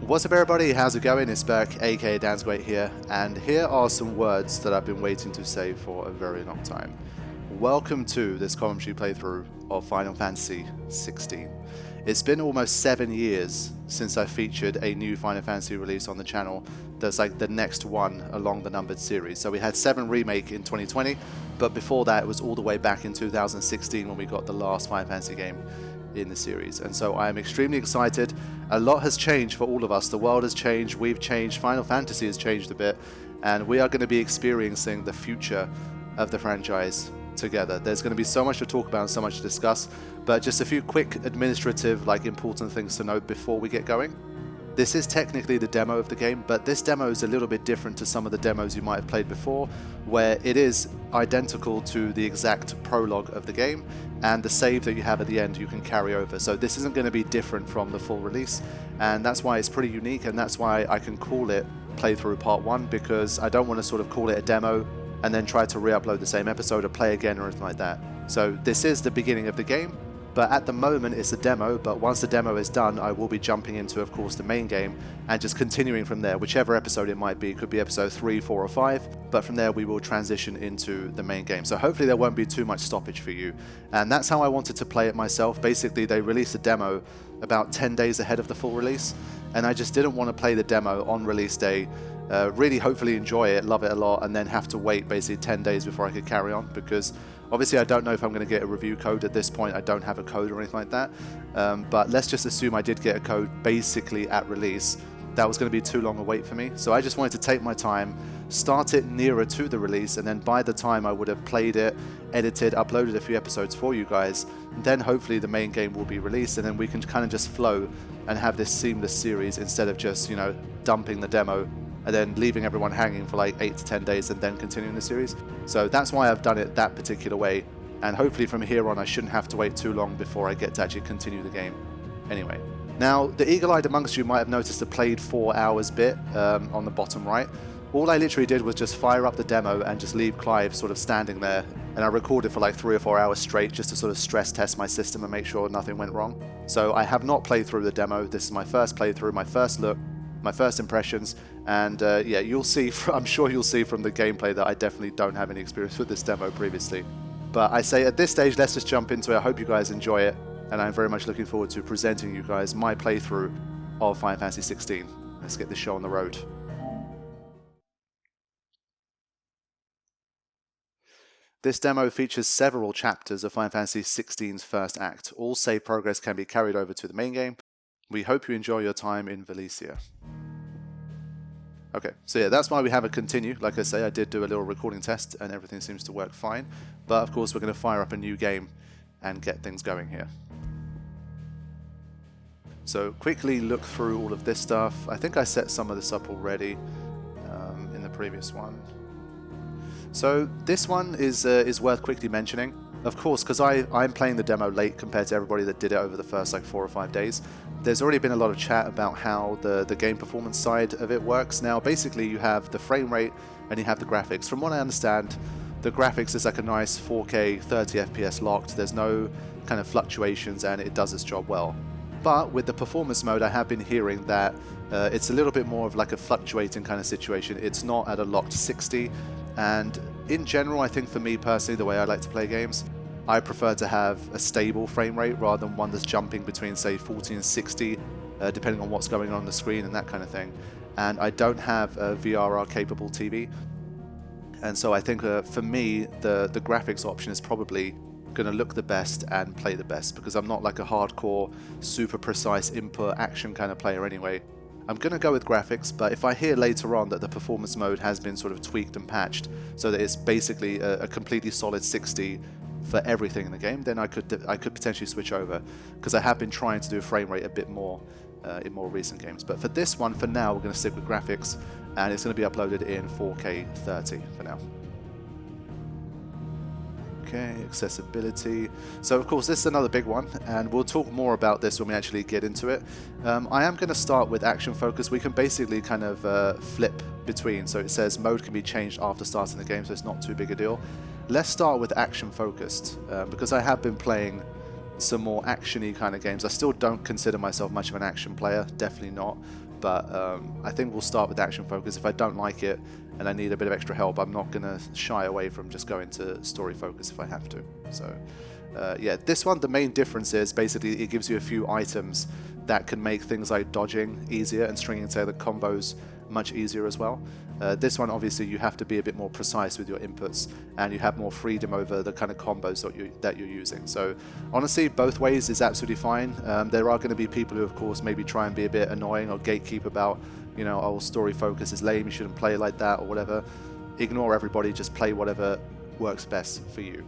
What's up everybody, how's it going? It's back, aka Dansgreat here, and here are some words that I've been waiting to say for a very long time. Welcome to this commentary playthrough of Final Fantasy XVI. It's been almost 7 years since I featured a new Final Fantasy release on the channel that's like the next one along the numbered series. So we had 7 Remake in 2020, but before that it was all the way back in 2016 when we got the last Final Fantasy game in the series. And so I am extremely excited. A lot has changed for all of us. The world has changed, we've changed, Final Fantasy has changed a bit, and we are going to be experiencing the future of the franchise together. There's going to be so much to talk about and so much to discuss, but just a few quick administrative, important things to note before we get going. This is technically the demo of the game, but this demo is a little bit different to some of the demos you might have played before, where it is identical to the exact prologue of the game, and the save that you have at the end you can carry over. So this isn't going to be different from the full release, and that's why it's pretty unique, and that's why I can call it Playthrough Part 1, because I don't want to sort of call it a demo and then try to re-upload the same episode or play again or anything like that. So this is the beginning of the game, but at the moment it's a demo, but once the demo is done I will be jumping into, of course, the main game and just continuing from there, whichever episode it might be. It could be episode 3, 4 or 5, but from there we will transition into the main game. So hopefully there won't be too much stoppage for you, and that's how I wanted to play it myself. Basically they released a demo about 10 days ahead of the full release, and I just didn't want to play the demo on release day, really hopefully enjoy it, love it a lot, and then have to wait basically 10 days before I could carry on, because obviously I don't know if I'm going to get a review code at this point. I don't have a code or anything like that, but let's just assume I did get a code basically at release. That was going to be too long a wait for me, so I just wanted to take my time, start it nearer to the release, and then by the time I would have played it, edited, uploaded a few episodes for you guys, then hopefully the main game will be released, and then we can kind of just flow and have this seamless series instead of just, dumping the demo and then leaving everyone hanging for like 8 to 10 days and then continuing the series. So that's why I've done it that particular way, and hopefully from here on I shouldn't have to wait too long before I get to actually continue the game. Anyway, now the eagle-eyed amongst you might have noticed the played 4 hours bit on the bottom right. All I literally did was just fire up the demo and just leave Clive sort of standing there, and I recorded for like 3 or 4 hours straight just to sort of stress test my system and make sure nothing went wrong. So I have not played through the demo. This is my first playthrough, my first look, my first impressions, and yeah, you'll see, I'm sure you'll see from the gameplay that I definitely don't have any experience with this demo previously. But I say at this stage, let's just jump into it. I hope you guys enjoy it, and I'm very much looking forward to presenting you guys my playthrough of Final Fantasy XVI. Let's get this show on the road. This demo features several chapters of Final Fantasy XVI's first act. All save progress can be carried over to the main game. We hope you enjoy your time in Valisthea. Okay, so yeah, that's why we have a continue. Like I say, I did do a little recording test and everything seems to work fine. But of course we're going to fire up a new game and get things going here. So quickly look through all of this stuff. I think I set some of this up already in the previous one. So this one is worth quickly mentioning. Of course, because I'm playing the demo late compared to everybody that did it over the first like 4 or 5 days. There's already been a lot of chat about how the game performance side of it works. Now basically you have the frame rate and you have the graphics. From what I understand, the graphics is like a nice 4K 30 FPS locked. There's no kind of fluctuations and it does its job well. But with the performance mode, I have been hearing that it's a little bit more of like a fluctuating kind of situation. It's not at a locked 60, and in general, I think for me personally, the way I like to play games, I prefer to have a stable frame rate rather than one that's jumping between say 40 and 60, depending on what's going on the screen and that kind of thing. And I don't have a VRR capable TV, and so I think for me the graphics option is probably going to look the best and play the best, because I'm not like a hardcore super precise input action kind of player anyway. I'm going to go with graphics, but if I hear later on that the performance mode has been sort of tweaked and patched so that it's basically a completely solid 60 for everything in the game, then I could potentially switch over, because I have been trying to do frame rate a bit more in more recent games. But for this one, for now, we're going to stick with graphics, and it's going to be uploaded in 4K 30 for now. Okay, accessibility. So of course this is another big one, and we'll talk more about this when we actually get into it. I am going to start with action focus. We can basically kind of flip between, so it says mode can be changed after starting the game, so it's not too big a deal. Let's start with action focused, because I have been playing some more action-y kind of games. I still don't consider myself much of an action player, definitely not, but I think we'll start with action focus. If I don't like it and I need a bit of extra help, I'm not going to shy away from just going to story focus if I have to. So yeah, this one, the main difference is basically it gives you a few items that can make things like dodging easier and stringing together combos much easier as well. This one, obviously, you have to be a bit more precise with your inputs, and you have more freedom over the kind of combos that you're using. So honestly, both ways is absolutely fine. There are going to be people who, of course, maybe try and be a bit annoying or gatekeep about, you know, oh, story focus is lame, you shouldn't play like that or whatever. Ignore everybody, just play whatever works best for you.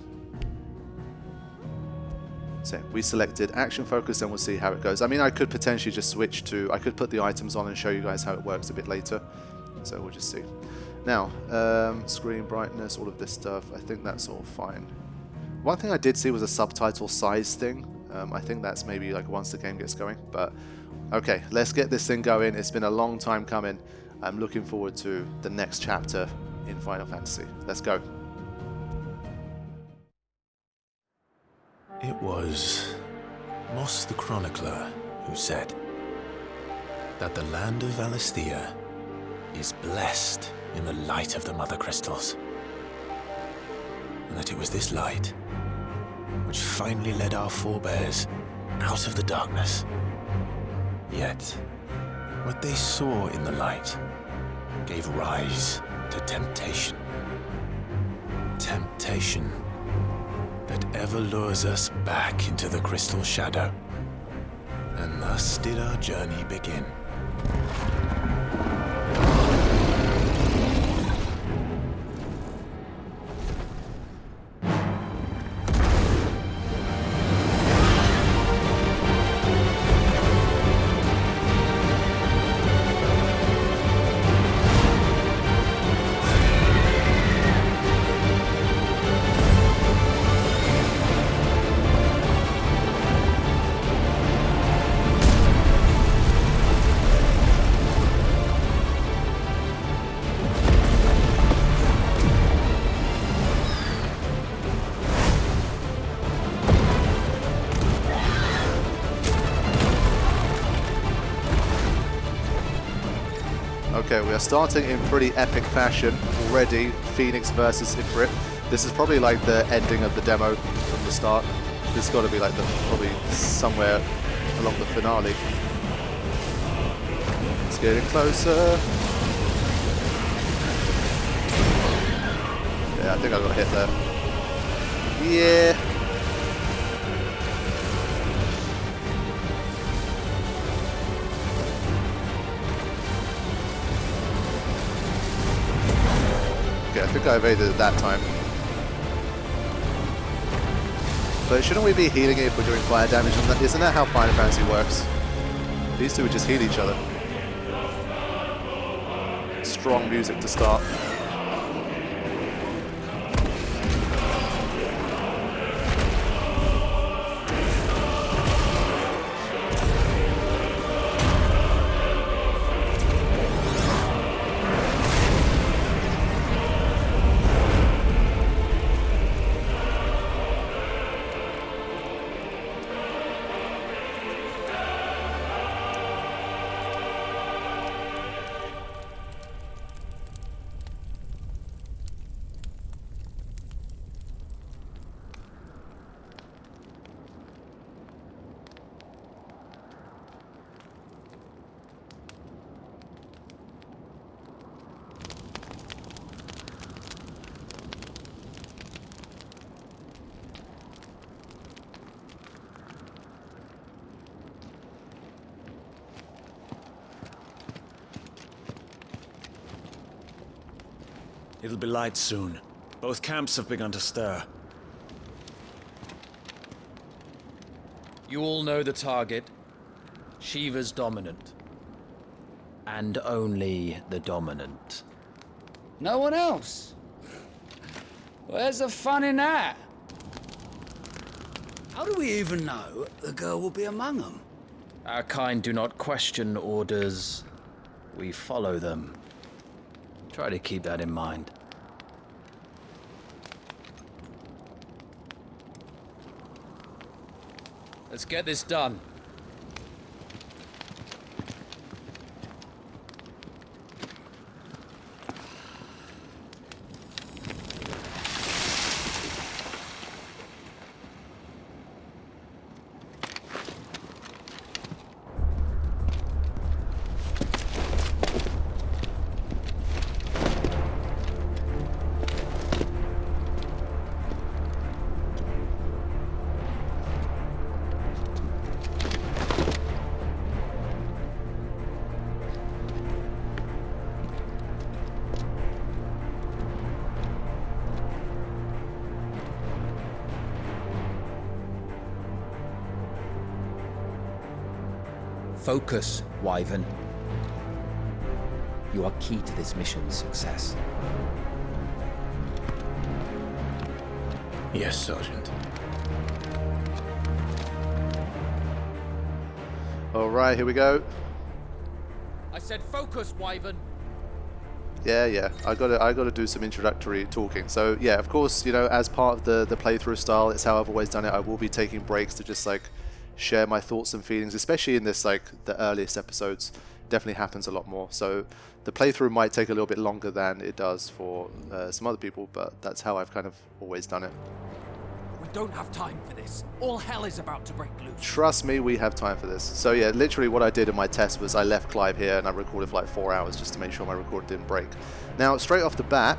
So we selected action focus, and we'll see how it goes. I mean, I could potentially just switch to, I could put the items on and show you guys how it works a bit later. So we'll just see. Now, screen brightness, all of this stuff, I think that's all fine. One thing I did see was a subtitle size thing. I think that's maybe like once the game gets going. But okay, let's get this thing going. It's been a long time coming. I'm looking forward to the next chapter in Final Fantasy. Let's go. It was Moss the Chronicler who said that the land of Valisthea is blessed in the light of the Mother Crystals, and that it was this light which finally led our forebears out of the darkness. Yet, what they saw in the light gave rise to temptation. Temptation that ever lures us back into the crystal shadow. And thus did our journey begin. Okay, we are starting in pretty epic fashion already. Phoenix versus Ifrit. This is probably like the ending of the demo from the start. This has got to be like probably somewhere along the finale. It's getting closer. Yeah, I think I got hit there. Yeah. I think I evaded it that time. But shouldn't we be healing it if we're doing fire damage? And isn't that how Final Fantasy works? These two would just heal each other. Strong music to start. It'll be light soon. Both camps have begun to stir. You all know the target. Shiva's dominant. And only the dominant. No one else? Where's the fun in that? How do we even know the girl will be among them? Our kind do not question orders. We follow them. Try to keep that in mind. Let's get this done. Focus, Wyvern. You are key to this mission's success. Yes, Sergeant. All right, here we go. I said focus, Wyvern. Yeah. I gotta do some introductory talking. So yeah, of course, you know, as part of the playthrough style, it's how I've always done it. I will be taking breaks to just like share my thoughts and feelings, especially in this like the earliest episodes. Definitely happens a lot more. So the playthrough might take a little bit longer than it does for some other people, but that's how I've kind of always done it. We don't have time for this. All hell is about to break loose. Trust me, we have time for this. So yeah, literally what I did in my test was I left Clive here and I recorded for like 4 hours just to make sure my recorder didn't break. Now, straight off the bat,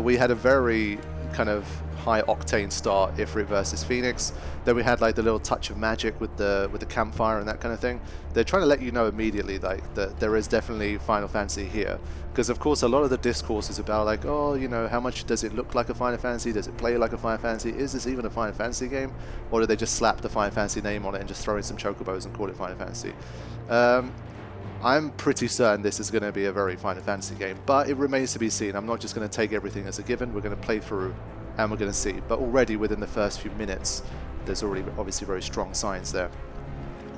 we had a very kind of high octane start, Ifrit versus Phoenix. Then we had like the little touch of magic with the campfire and that kind of thing. They're trying to let you know immediately like that there is definitely Final Fantasy here, because of course a lot of the discourse is about like, oh, you know, how much does it look like a Final Fantasy? Does it play like a Final Fantasy? Is this even a Final Fantasy game? Or do they just slap the Final Fantasy name on it and just throw in some chocobos and call it Final Fantasy? I'm pretty certain this is going to be a very Final Fantasy game, but it remains to be seen. I'm not just going to take everything as a given. We're going to play through and we're going to see. But already within the first few minutes, there's already obviously very strong signs there.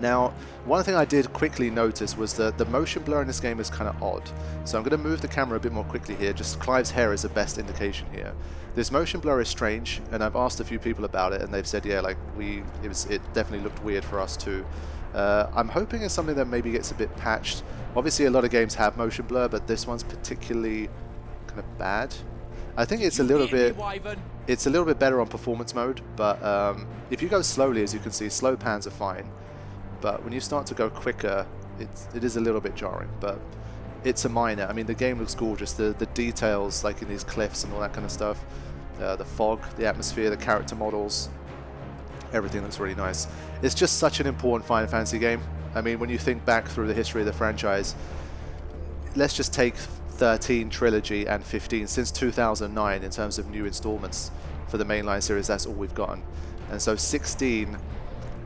Now, one thing I did quickly notice was that the motion blur in this game is kind of odd. So I'm going to move the camera a bit more quickly here. Just Clive's hair is the best indication here. This motion blur is strange, and I've asked a few people about it, and they've said, yeah, like it definitely looked weird for us too. I'm hoping it's something that maybe gets a bit patched. Obviously, a lot of games have motion blur, but this one's particularly kind of bad. I think it's a little bit better on performance mode, but if you go slowly, as you can see, slow pans are fine. But when you start to go quicker, it is a little bit jarring, but it's a minor. I mean, the game looks gorgeous. The details, like in these cliffs and all that kind of stuff, the fog, the atmosphere, the character models, everything looks really nice. It's just such an important Final Fantasy game. I mean, when you think back through the history of the franchise, let's just take 13 trilogy and 15 since 2009 in terms of new installments for the mainline series. That's all we've gotten. And so 16,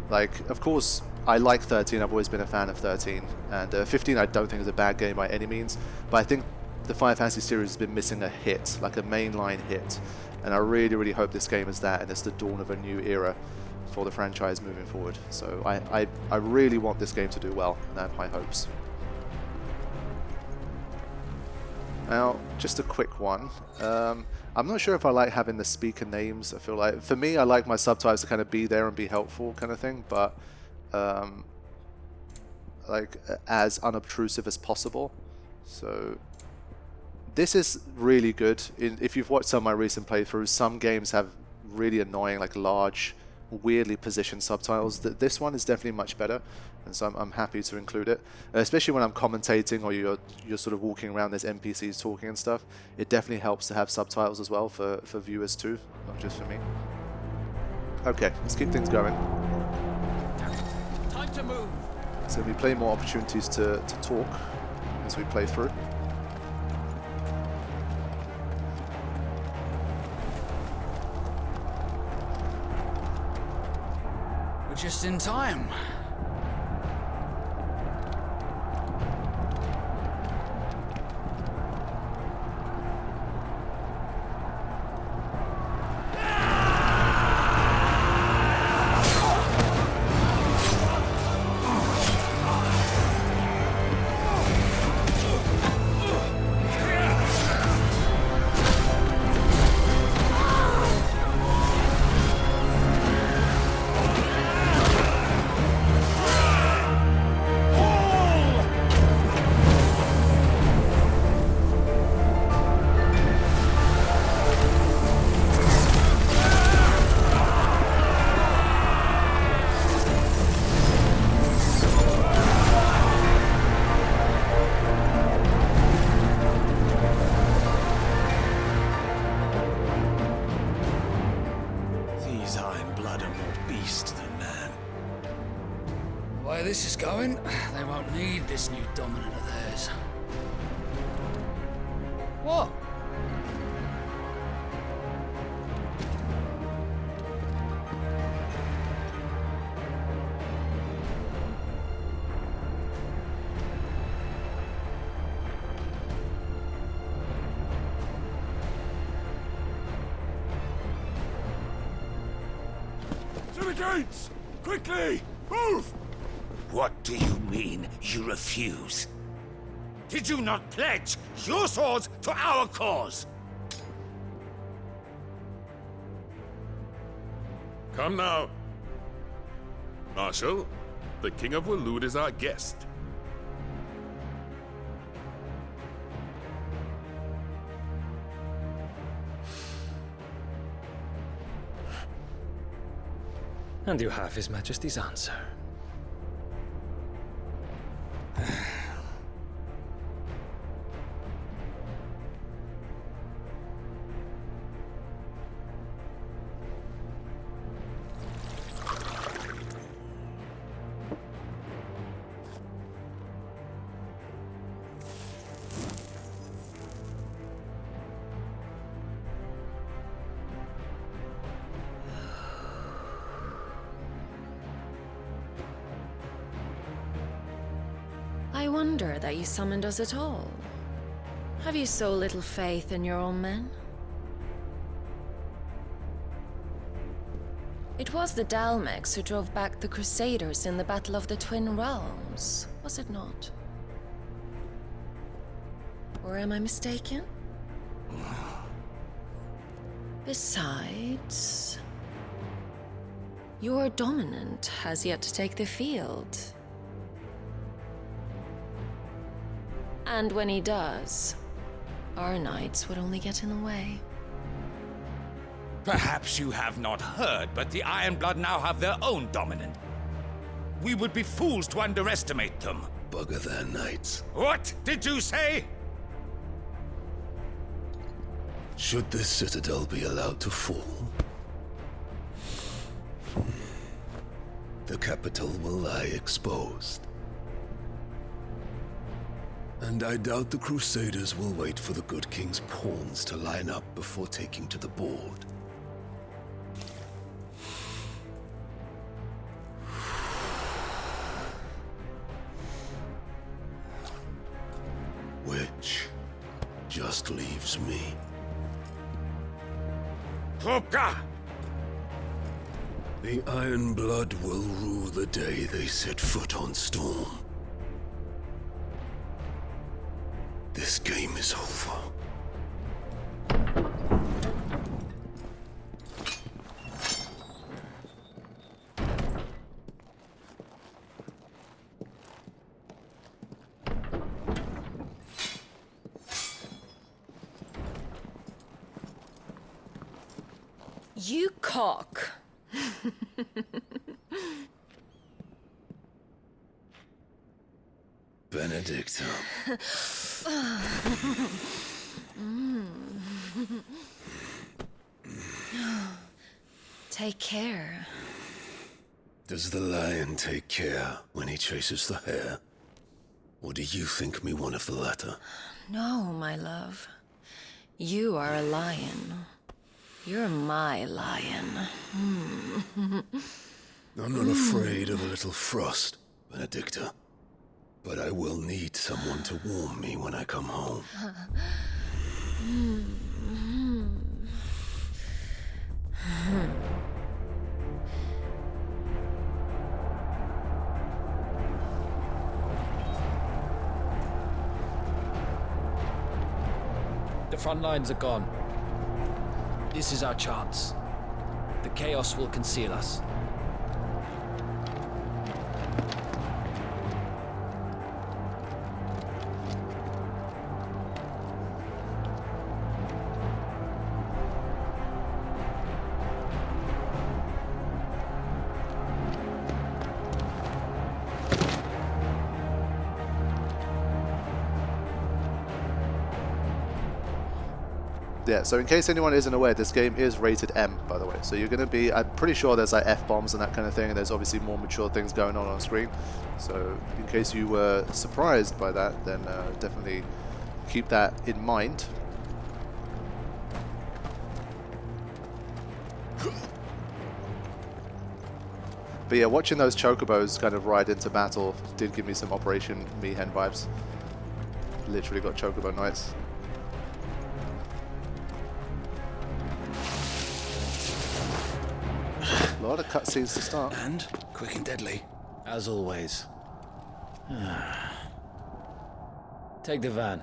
like, of course I like 13, I've always been a fan of 13, and 15 I don't think is a bad game by any means, but I think the Final Fantasy series has been missing a hit, like a mainline hit, and I really hope this game is that, and it's the dawn of a new era for the franchise moving forward. So I really want this game to do well, and I have high hopes. Now, just a quick one. I'm not sure if I like having the speaker names. I feel like, for me, I like my subtitles to kind of be there and be helpful kind of thing, but like as unobtrusive as possible. So this is really good. If you've watched some of my recent playthroughs, some games have really annoying, like large, weirdly positioned subtitles. This one is definitely much better, and so I'm happy to include it, especially when I'm commentating or you're sort of walking around, there's NPCs talking and stuff. It definitely helps to have subtitles as well for viewers too, not just for me. Okay, let's keep things going. Time to move. So we play more opportunities to talk as we play through. We're just in time. This is going, they won't need this new dominant of theirs. What? gates! Quickly! Move! What do you mean, you refuse? Did you not pledge your swords to our cause? Come now. Marshal, the King of Waloed is our guest. And you have His Majesty's answer. I wonder that you summoned us at all. Have you so little faith in your own men? It was the Dalmex who drove back the Crusaders in the Battle of the Twin Realms, was it not? Or am I mistaken? Besides, your dominant has yet to take the field. And when he does, our knights would only get in the way. Perhaps you have not heard, but the Ironblood now have their own dominant. We would be fools to underestimate them. Bugger their knights. What did you say? Should this citadel be allowed to fall, the capital will lie exposed. And I doubt the Crusaders will wait for the good king's pawns to line up before taking to the board. Which just leaves me. Hoka! The Ironblood will rue the day they set foot on Storm. This game is over. You cock. Benedicta. Take care. Does the lion take care when he chases the hare? Or do you think me one of the latter? No, my love. You are a lion. You're my lion. I'm not afraid of a little frost, Benedicta. But I will need someone to warm me when I come home. The front lines are gone. This is our chance. The chaos will conceal us. Yeah, so in case anyone isn't aware, this game is rated M, by the way. So you're going to be, I'm pretty sure there's like F-bombs and that kind of thing, and there's obviously more mature things going on screen. So in case you were surprised by that, then definitely keep that in mind. But yeah, watching those chocobos kind of ride into battle did give me some Operation Mi'ihen vibes. Literally got chocobo knights. A lot of cutscenes to start. And quick and deadly. As always. Take the van.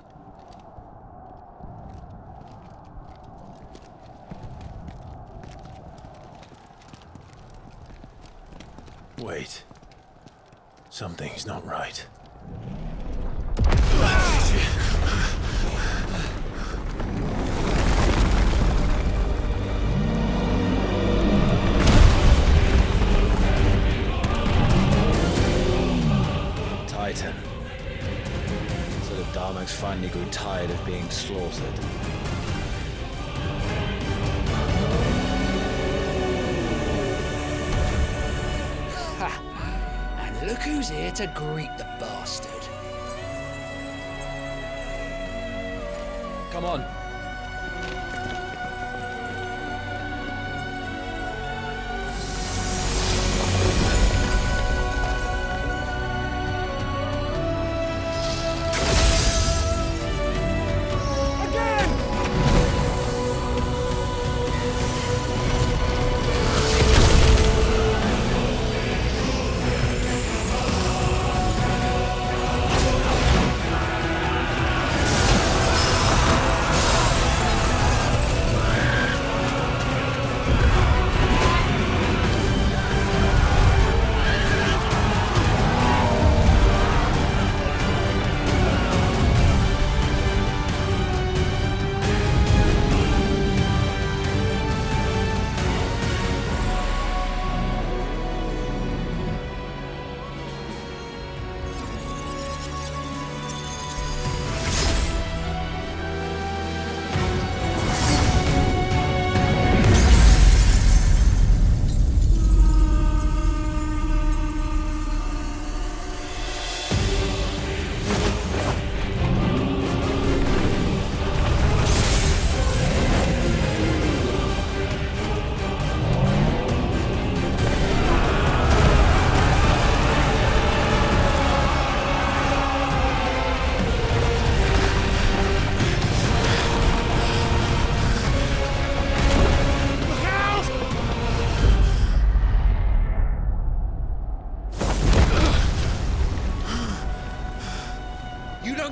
Wait. Something's not right. Titan. So the Darmok's finally grew tired of being slaughtered. And look who's here to greet the bastard. Come on.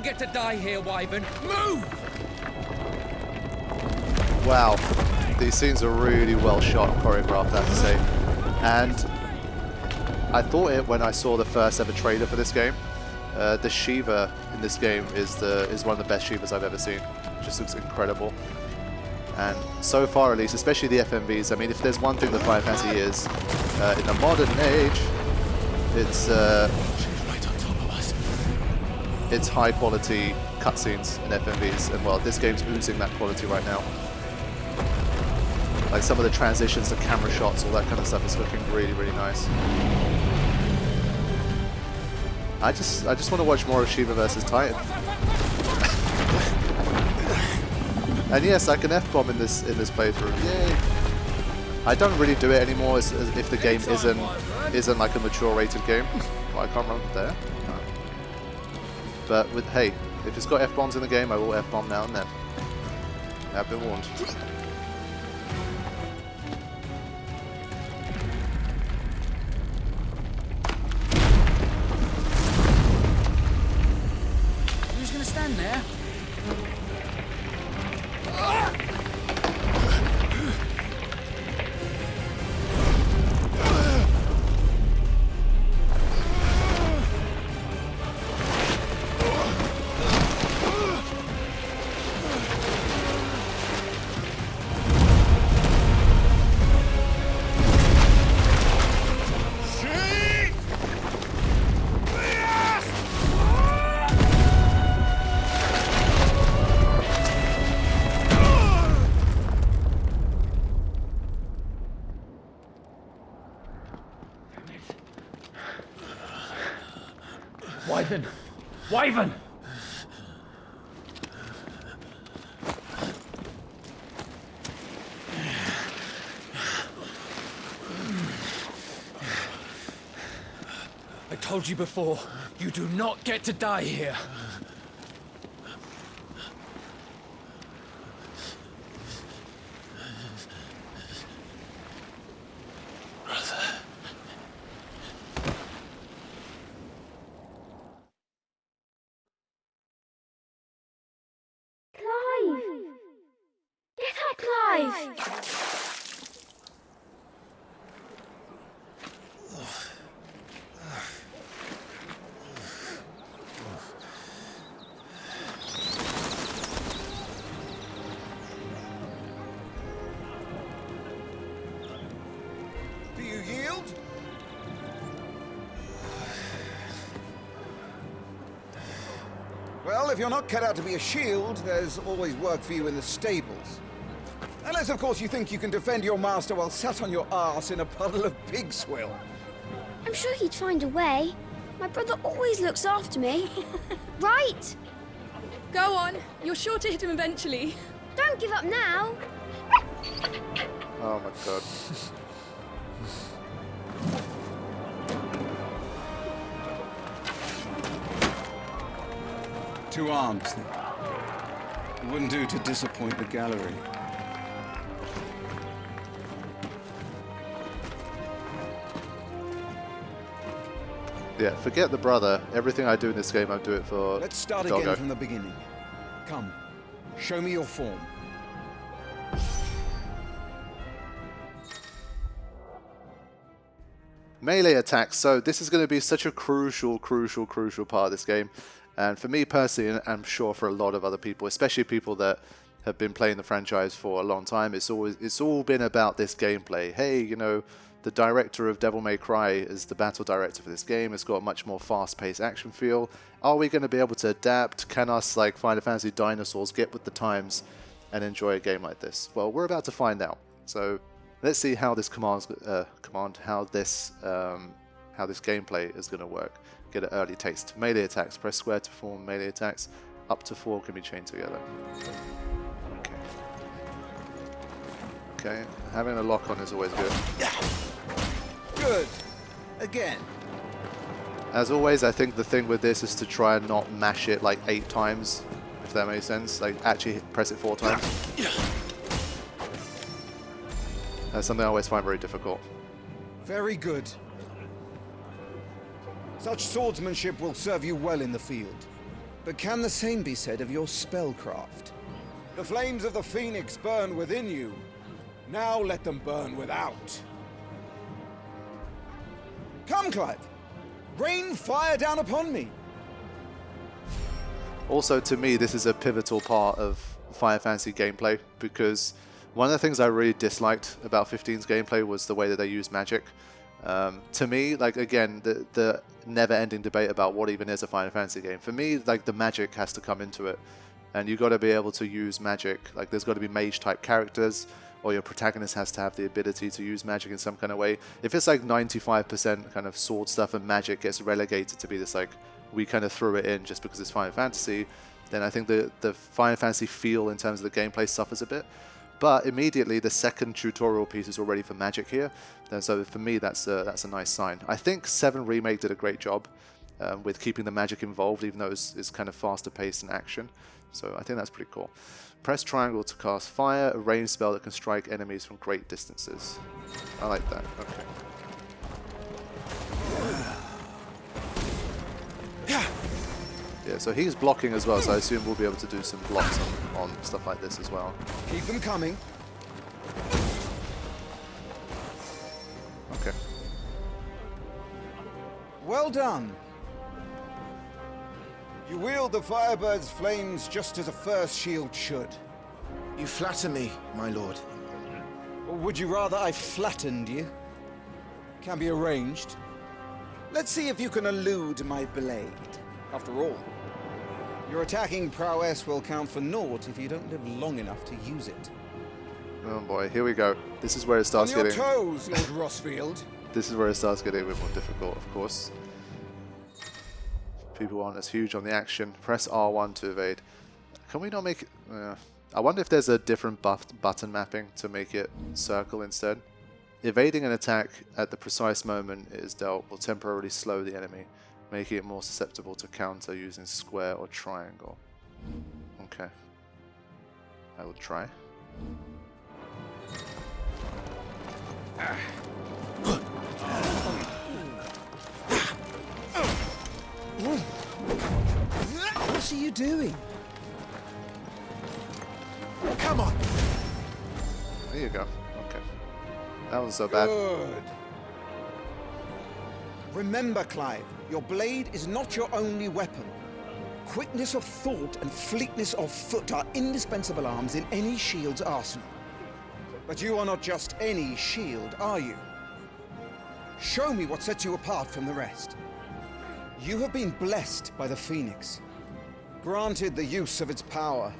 Get to die here, Wyvern. Move! Wow, these scenes are really well shot and choreographed, I have to say. And I thought it when I saw the first ever trailer for this game. The Shiva in this game is one of the best Shivas I've ever seen. It just looks incredible. And so far, at least, especially the FMVs. I mean, if there's one thing that Final Fantasy is in the modern age, it's high quality cutscenes in FMVs, and well, this game's oozing that quality right now. Like some of the transitions, the camera shots, all that kind of stuff is looking really, really nice. I just want to watch more of Shiva versus Titan. And yes, I can F-bomb in this playthrough. Yay! I don't really do it anymore if the game isn't like a mature rated game. Well, I can't run there. No. But with, hey, if it's got F-bombs in the game, I will F-bomb now and then. I've been warned. Who's gonna stand there? Wyvern! Wyvern! I told you before, you do not get to die here. Clive! Do you yield? Well, if you're not cut out to be a shield, there's always work for you in the stables. Unless, of course, you think you can defend your master while sat on your arse in a puddle of pig swill. I'm sure he'd find a way. My brother always looks after me. Right? Go on. You're sure to hit him eventually. Don't give up now. Oh my god. Two arms, then. It wouldn't do to disappoint the gallery. Yeah, forget the brother. Everything I do in this game, I do it for Let's start Doggo. again from the beginning. Come, show me your form. Melee attacks. So this is going to be such a crucial part of this game. And for me personally, and I'm sure for a lot of other people, especially people that have been playing the franchise for a long time, it's all been about this gameplay. Hey, you know, the director of Devil May Cry is the battle director for this game. It's got a much more fast-paced action feel. Are we going to be able to adapt? Can us, like Final Fantasy dinosaurs, get with the times and enjoy a game like this? Well, we're about to find out. So let's see how this how this gameplay is going to work. Get an early taste. Melee attacks. Press square to perform melee attacks. Up to 4 can be chained together. Okay, having a lock on is always good. Good. Again. As always, I think the thing with this is to try and not mash it like 8 times, if that makes sense. Like, actually press it 4 times. That's something I always find very difficult. Very good. Such swordsmanship will serve you well in the field. But can the same be said of your spellcraft? The flames of the Phoenix burn within you. Now let them burn without. Come, Clive. Rain fire down upon me. Also, to me, this is a pivotal part of Final Fantasy gameplay, because one of the things I really disliked about 15's gameplay was the way that they used magic. To me, like, again, the never-ending debate about what even is a Final Fantasy game. For me, like, the magic has to come into it, and you've got to be able to use magic. Like, there's got to be mage-type characters, or your protagonist has to have the ability to use magic in some kind of way. If it's like 95% kind of sword stuff and magic gets relegated to be this, like, we kind of threw it in just because it's Final Fantasy, then I think the Final Fantasy feel in terms of the gameplay suffers a bit. But immediately the second tutorial piece is already for magic here, and so for me that's a nice sign. I think 7 Remake did a great job with keeping the magic involved, even though it's kind of faster paced in action. So I think that's pretty cool. Press triangle to cast fire, a ranged spell that can strike enemies from great distances. I like that. Okay. Yeah, so he's blocking as well, so I assume we'll be able to do some blocks on stuff like this as well. Keep them coming. Okay. Well done. You wield the Firebird's flames just as a first shield should. You flatter me, my lord. Or would you rather I flattened you? Can be arranged. Let's see if you can elude my blade. After all, your attacking prowess will count for naught if you don't live long enough to use it. Oh boy, here we go. This is where it starts On your getting... toes, Lord Rossfield. This is where it starts getting a bit more difficult, of course. People aren't as huge on the action. Press R1 to evade. Can we not make it... I wonder if there's a different button mapping to make it circle instead. Evading an attack at the precise moment it is dealt will temporarily slow the enemy, making it more susceptible to counter using square or triangle. Okay. I will try. What are you doing? Come on! There you go. Okay. That wasn't so bad. Good. Remember, Clive, your blade is not your only weapon. Quickness of thought and fleetness of foot are indispensable arms in any shield's arsenal. But you are not just any shield, are you? Show me what sets you apart from the rest. You have been blessed by the Phoenix, granted the use of its power.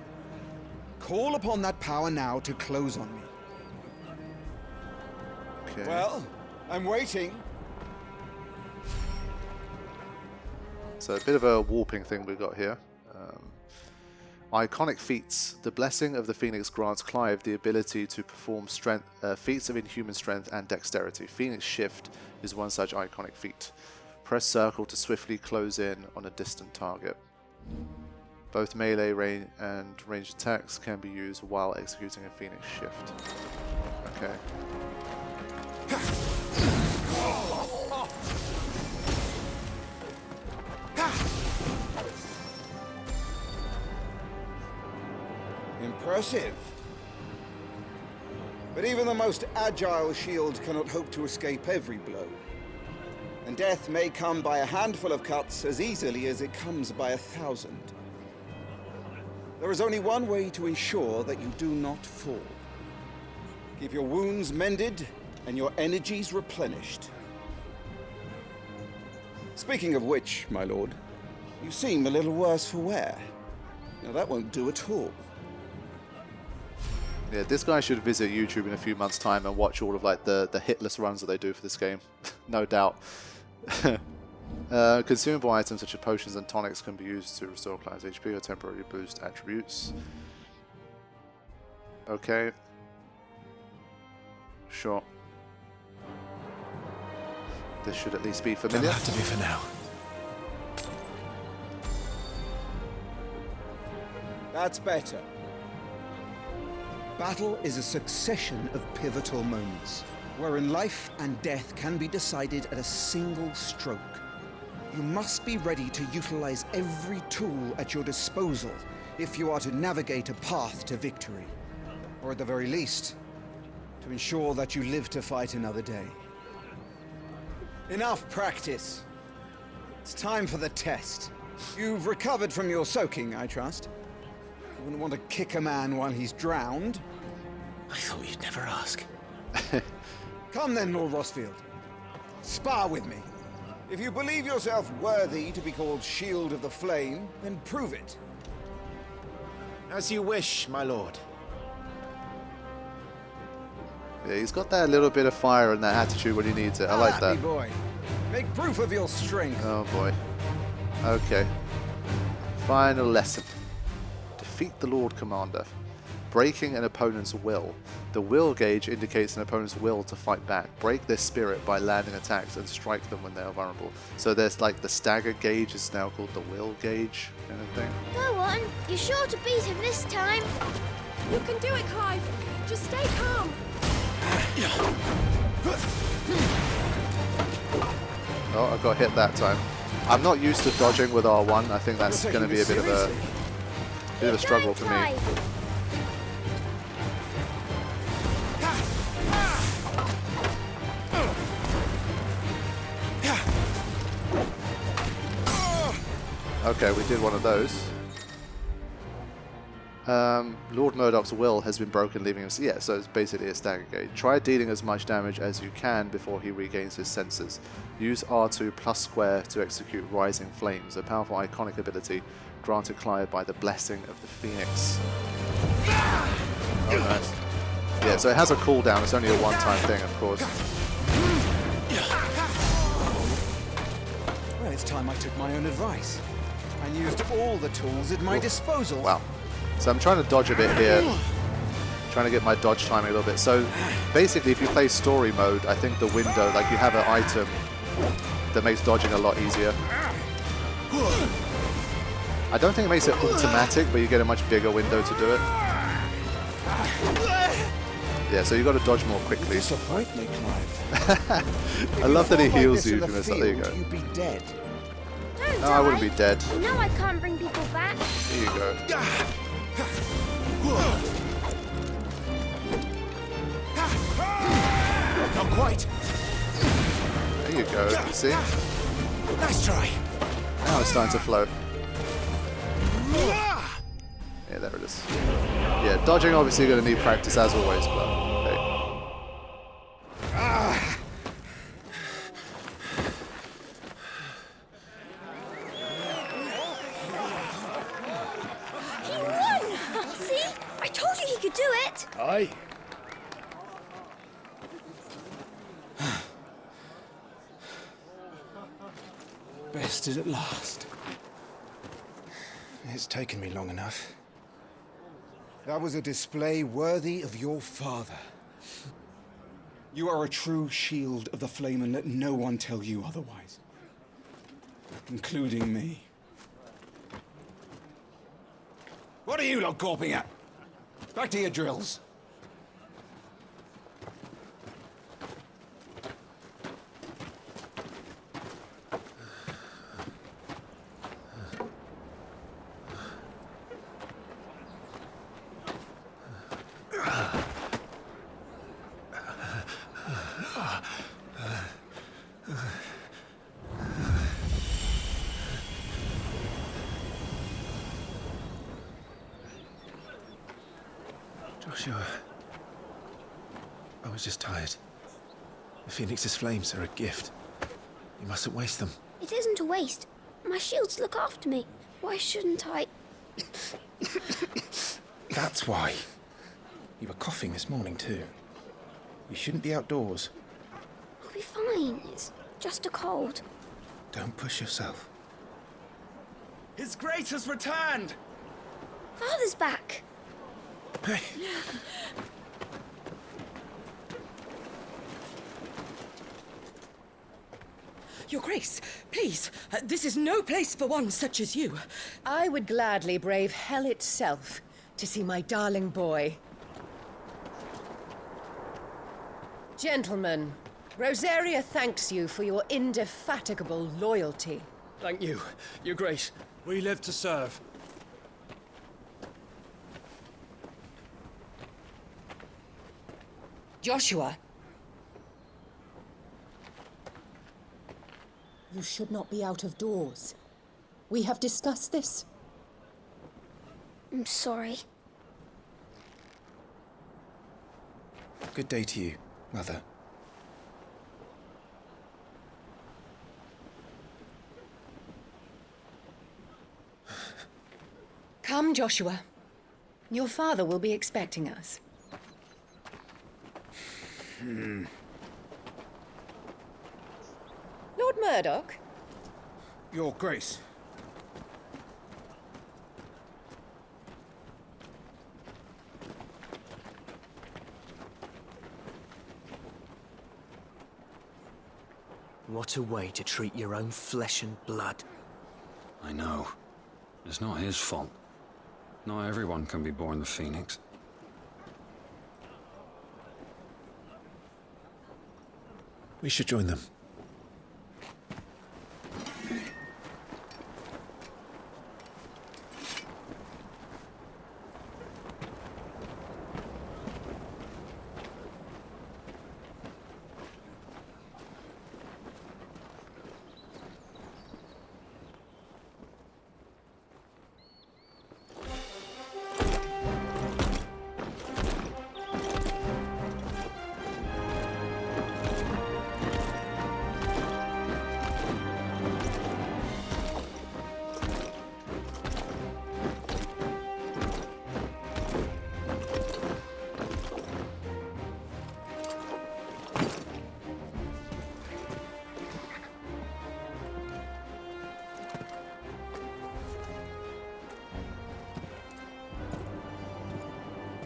Call upon that power now to close on me. Okay. Well, I'm waiting. So a bit of a warping thing we've got here. Iconic feats. The blessing of the Phoenix grants Clive the ability to perform feats of inhuman strength and dexterity. Phoenix Shift is one such iconic feat. Press circle to swiftly close in on a distant target. Both melee and ranged attacks can be used while executing a Phoenix Shift. Okay. Impressive. But even the most agile shield cannot hope to escape every blow. And death may come by a handful of cuts as easily as it comes by 1,000. There is only one way to ensure that you do not fall. Keep your wounds mended and your energies replenished. Speaking of which, my lord, you seem a little worse for wear. Now that won't do at all. Yeah, this guy should visit YouTube in a few months' time and watch all of like the hitless runs that they do for this game. No doubt. Consumable items such as potions and tonics can be used to restore Clive's HP or temporarily boost attributes. Okay. Sure. This should at least be familiar. That'll have to do for now. That's better. Battle is a succession of pivotal moments, wherein life and death can be decided at a single stroke. You must be ready to utilize every tool at your disposal if you are to navigate a path to victory, or at the very least, to ensure that you live to fight another day. Enough practice. It's time for the test. You've recovered from your soaking, I trust. You wouldn't want to kick a man while he's drowned. I thought you'd never ask. Come then, Lord Rosfield. Spar with me. If you believe yourself worthy to be called Shield of the Flame, then prove it. As you wish, my lord. Yeah, he's got that little bit of fire and that attitude when he needs it. I like that. Happy boy. Make proof of your strength. Oh boy. Okay. Final lesson. Defeat the Lord Commander. Breaking an opponent's will. The will gauge indicates an opponent's will to fight back. Break their spirit by landing attacks and strike them when they are vulnerable. So there's like the stagger gauge is now called the will gauge kind of thing. Go on, you're sure to beat him this time. You can do it, Clive. Just stay calm. Oh, I got hit that time. I'm not used to dodging with R1. I think that's going to be a bit of a struggle for me. Okay, we did one of those. Lord Murdoch's will has been broken, leaving him... Yeah, so it's basically a stagger gauge. Try dealing as much damage as you can before he regains his senses. Use R2 plus square to execute Rising Flames, a powerful iconic ability granted Clive by the blessing of the Phoenix. Oh, nice. Yeah, so it has a cooldown. It's only a one-time thing, of course. Well, it's time I took my own advice and used all the tools at my disposal. Wow. So I'm trying to dodge a bit here. Trying to get my dodge timing a little bit. So basically, if you play story mode, I think the window, like you have an item that makes dodging a lot easier. I don't think it makes it automatic, but you get a much bigger window to do it. Yeah, so you got to dodge more quickly. Disappoint me, Clive. I love that he heals you. There you go. You'd be dead. Don't No, I wouldn't be dead. You know I can't bring people back. Here you go. Not quite. There you go. See? Nice try. Now it's starting to flow. Yeah, there it is. Yeah, dodging obviously going to need practice as always, but hey. He won! See? I told you he could do it! Aye. Bested at last. It's taken me long enough. That was a display worthy of your father. You are a true shield of the flame, and let no one tell you otherwise. Including me. What are you lot gawping at? Back to your drills. Joshua, I was just tired. The Phoenix's flames are a gift. You mustn't waste them. It isn't a waste. My shields look after me. Why shouldn't I? That's why. You were coughing this morning too. You shouldn't be outdoors. I'll be fine. It's just a cold. Don't push yourself. His Grace has returned! Father's back. Hey. Your Grace, please, this is no place for one such as you. I would gladly brave hell itself to see my darling boy. Gentlemen, Rosaria thanks you for your indefatigable loyalty. Thank you, Your Grace. We live to serve. Joshua. You should not be out of doors. We have discussed this. I'm sorry. Good day to you, Mother. Come, Joshua. Your father will be expecting us. Lord Murdoch? Your Grace. What a way to treat your own flesh and blood. I know. It's not his fault. Not everyone can be born the Phoenix. We should join them.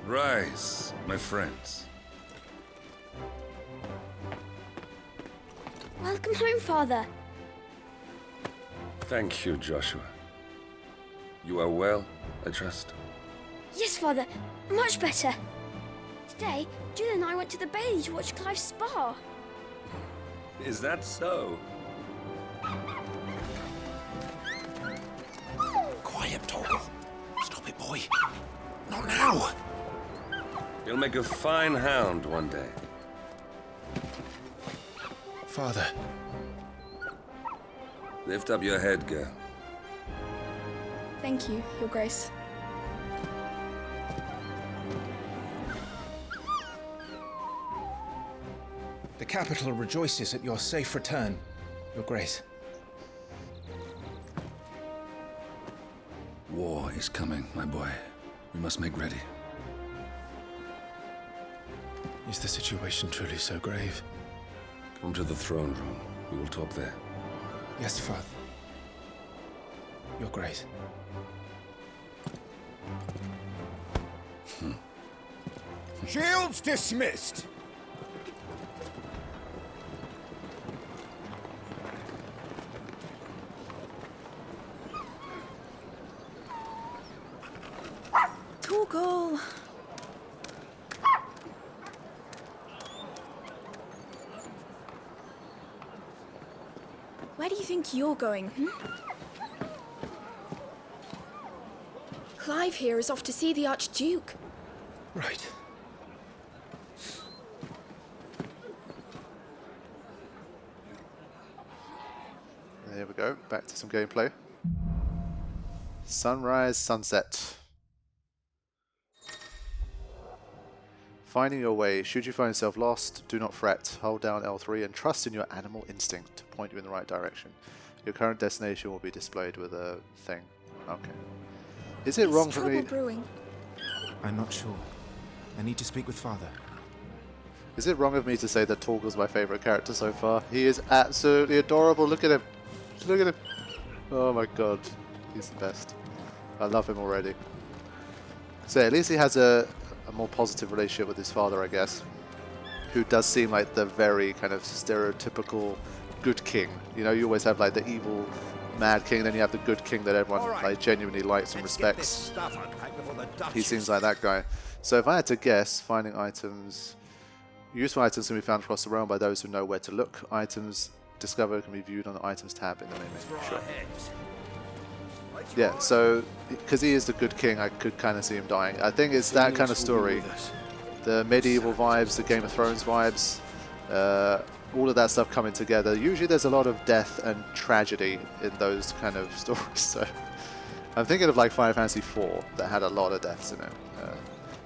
Rise, my friends. Welcome home, Father. Thank you, Joshua. You are well, I trust. Yes, Father. Much better. Today, Jill and I went to the Bailey to watch Clive spar. Is that so? Quiet, Torgal. Stop it, boy. Not now. You'll make a fine hound one day. Father. Lift up your head, girl. Thank you, Your Grace. The capital rejoices at your safe return, Your Grace. War is coming, my boy. We must make ready. Is the situation truly so grave? Come to the throne room. We will talk there. Yes, Father. Your Grace. Shields dismissed! Torgal. Where do you think you're going, Clive here is off to see the Archduke. Right. There we go, back to some gameplay. Sunrise, sunset. Finding your way. Should you find yourself lost, do not fret. Hold down L3 and trust in your animal instinct to point you in the right direction. Your current destination will be displayed with a thing. Okay. Is it wrong for me? Brewing. I'm not sure. I need to speak with Father. Is it wrong of me to say that Torgal's my favourite character so far? He is absolutely adorable. Look at him. Look at him. Oh my god. He's the best. I love him already. So at least he has a more positive relationship with his father, I guess. Who does seem like the very kind of stereotypical good king. You know, you always have like the evil mad king, then you have the good king that everyone like genuinely likes and respects. He seems like that guy. So if I had to guess, finding items... Useful items can be found across the realm by those who know where to look. Items discovered can be viewed on the items tab in the menu. Sure. Yeah, so because he is the good king, I could kind of see him dying. I think it's that kind of story. The medieval vibes, the Game of Thrones vibes, all of that stuff coming together. Usually there's a lot of death and tragedy in those kind of stories. So I'm thinking of like Final Fantasy IV that had a lot of deaths in it.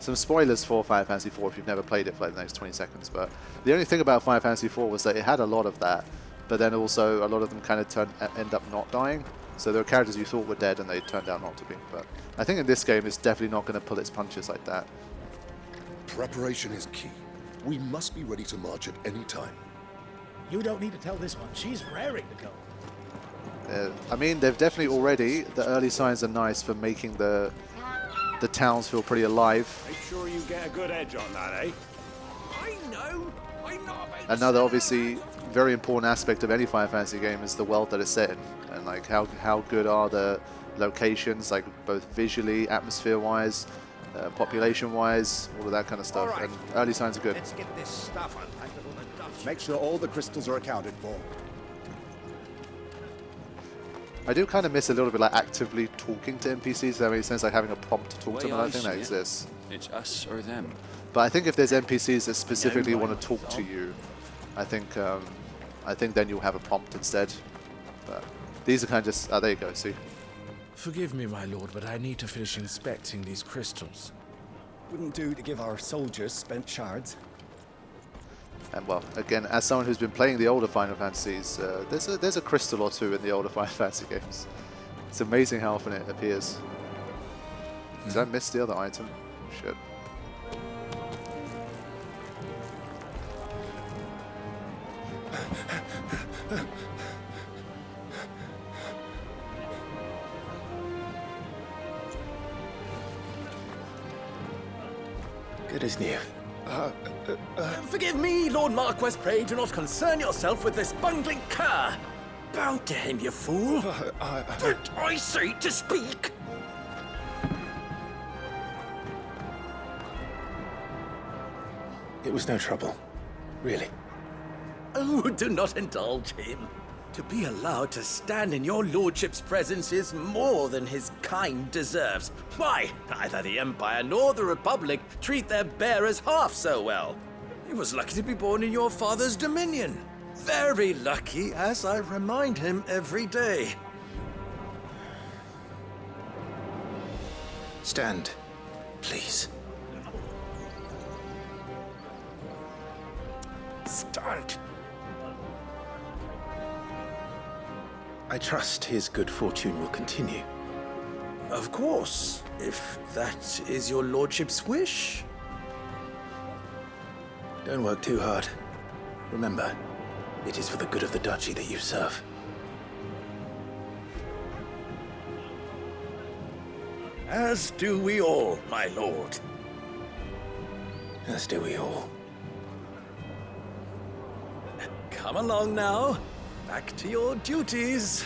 Some spoilers for Final Fantasy IV if you've never played it for like the next 20 seconds. But the only thing about Final Fantasy IV was that it had a lot of that, but then also a lot of them kind of end up not dying. So there were characters you thought were dead and they turned out not to be. But I think in this game it's definitely not going to pull its punches like that. Preparation is key. We must be ready to march at any time. You don't need to tell this one. She's raring to go. I mean, they've definitely already, the early signs are nice for making the towns feel pretty alive. Make sure you get a good edge on that, eh? I know. Another obviously very important aspect of any Final Fantasy game is the world that it's set in, and like how good are the locations, like both visually, atmosphere-wise, population-wise, all of that kind of stuff. Right. And early signs are good. Let's get this stuff unpacked before the Dutch. Make sure all the crystals are accounted for. I do kind of miss a little bit like actively talking to NPCs. Does that make sense? Like having a prompt to talk to them. I don't think that exists. It's us or them. But I think if there's NPCs that specifically want to talk to you, I think then you'll have a prompt instead. But these are kind of just... Oh, there you go, see? Forgive me, my lord, but I need to finish inspecting these crystals. Wouldn't do to give our soldiers spent shards. And well, again, as someone who's been playing the older Final Fantasies, there's a crystal or two in the older Final Fantasy games. It's amazing how often it appears. Did I miss the other item? Shit. Good as new. Forgive me, Lord Marquess, pray do not concern yourself with this bungling cur. Bow to him, you fool. But I say to speak. It was no trouble, really. Oh, do not indulge him. To be allowed to stand in your lordship's presence is more than his kind deserves. Why, neither the Empire nor the Republic treat their bearers half so well. He was lucky to be born in your father's dominion. Very lucky, as I remind him every day. Stand, please. Start. I trust his good fortune will continue. Of course, if that is your lordship's wish. Don't work too hard. Remember, it is for the good of the duchy that you serve. As do we all, my lord. As do we all. Come along now. Back to your duties.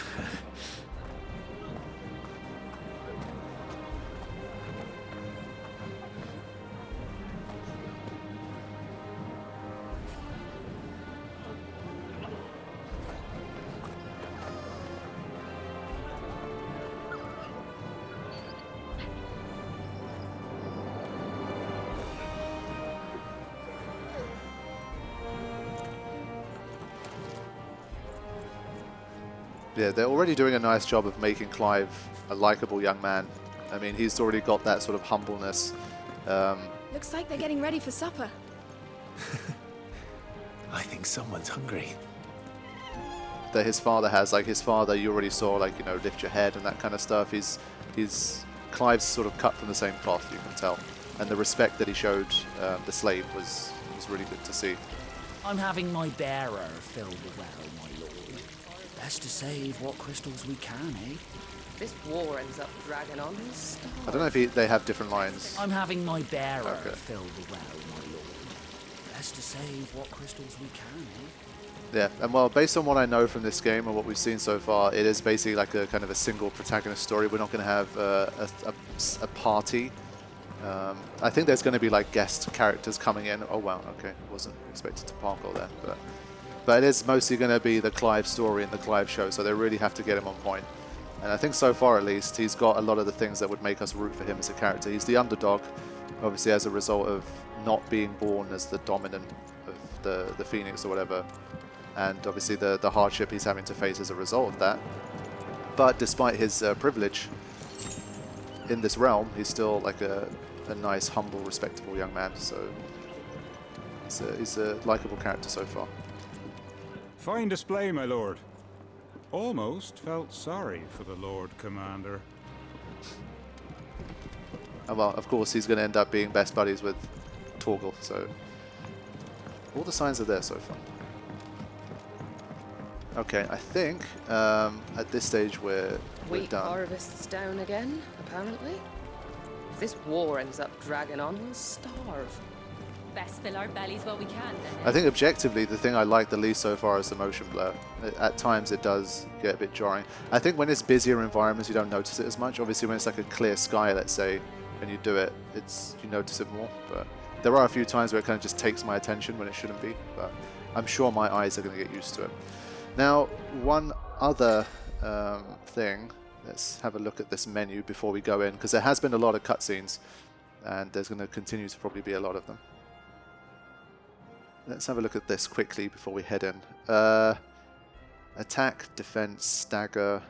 Yeah, they're already doing a nice job of making Clive a likable young man. I mean, he's already got that sort of humbleness. Looks like they're getting ready for supper. I think someone's hungry. That his father has. Like, his father, you already saw, like, you know, lift your head and that kind of stuff. Clive's sort of cut from the same cloth, you can tell. And the respect that he showed the slave was really good to see. I'm having my bearer filled well, my lord. Best to save what crystals we can, eh? This war ends up dragging on. I don't know if they have different lines. I'm having my bearer filled well, my lord. Best to save what crystals we can, eh? Yeah, and well, based on what I know from this game and what we've seen so far, it is basically like a kind of a single protagonist story. We're not going to have a party. I think there's going to be like guest characters coming in. Oh wow, okay, wasn't expected to parkour there, but it is mostly going to be the Clive story and the Clive show, so they really have to get him on point. And I think so far at least, he's got a lot of the things that would make us root for him as a character. He's the underdog, obviously as a result of not being born as the dominant of the Phoenix or whatever, and obviously the hardship he's having to face as a result of that. But despite his privilege in this realm, he's still like a nice, humble, respectable young man, so he's a likable character so far. Fine display, my lord. Almost felt sorry for the Lord Commander. And well, of course, he's going to end up being best buddies with Torgal, so all the signs are there so far. Okay, I think at this stage we're Wheat done. harvest's down again, apparently. If this war ends up dragging on, we'll starve. Best fill our bellies while we can, then. I think objectively, the thing I like the least so far is the motion blur. At times it does get a bit jarring. I think when it's busier environments, you don't notice it as much. Obviously, when it's like a clear sky, let's say, when you do it, you notice it more. But there are a few times where it kind of just takes my attention when it shouldn't be. But I'm sure my eyes are going to get used to it. Now, one other thing. Let's have a look at this menu before we go in, because there has been a lot of cutscenes, and there's going to continue to probably be a lot of them. Let's have a look at this quickly before we head in. Attack, defense, stagger,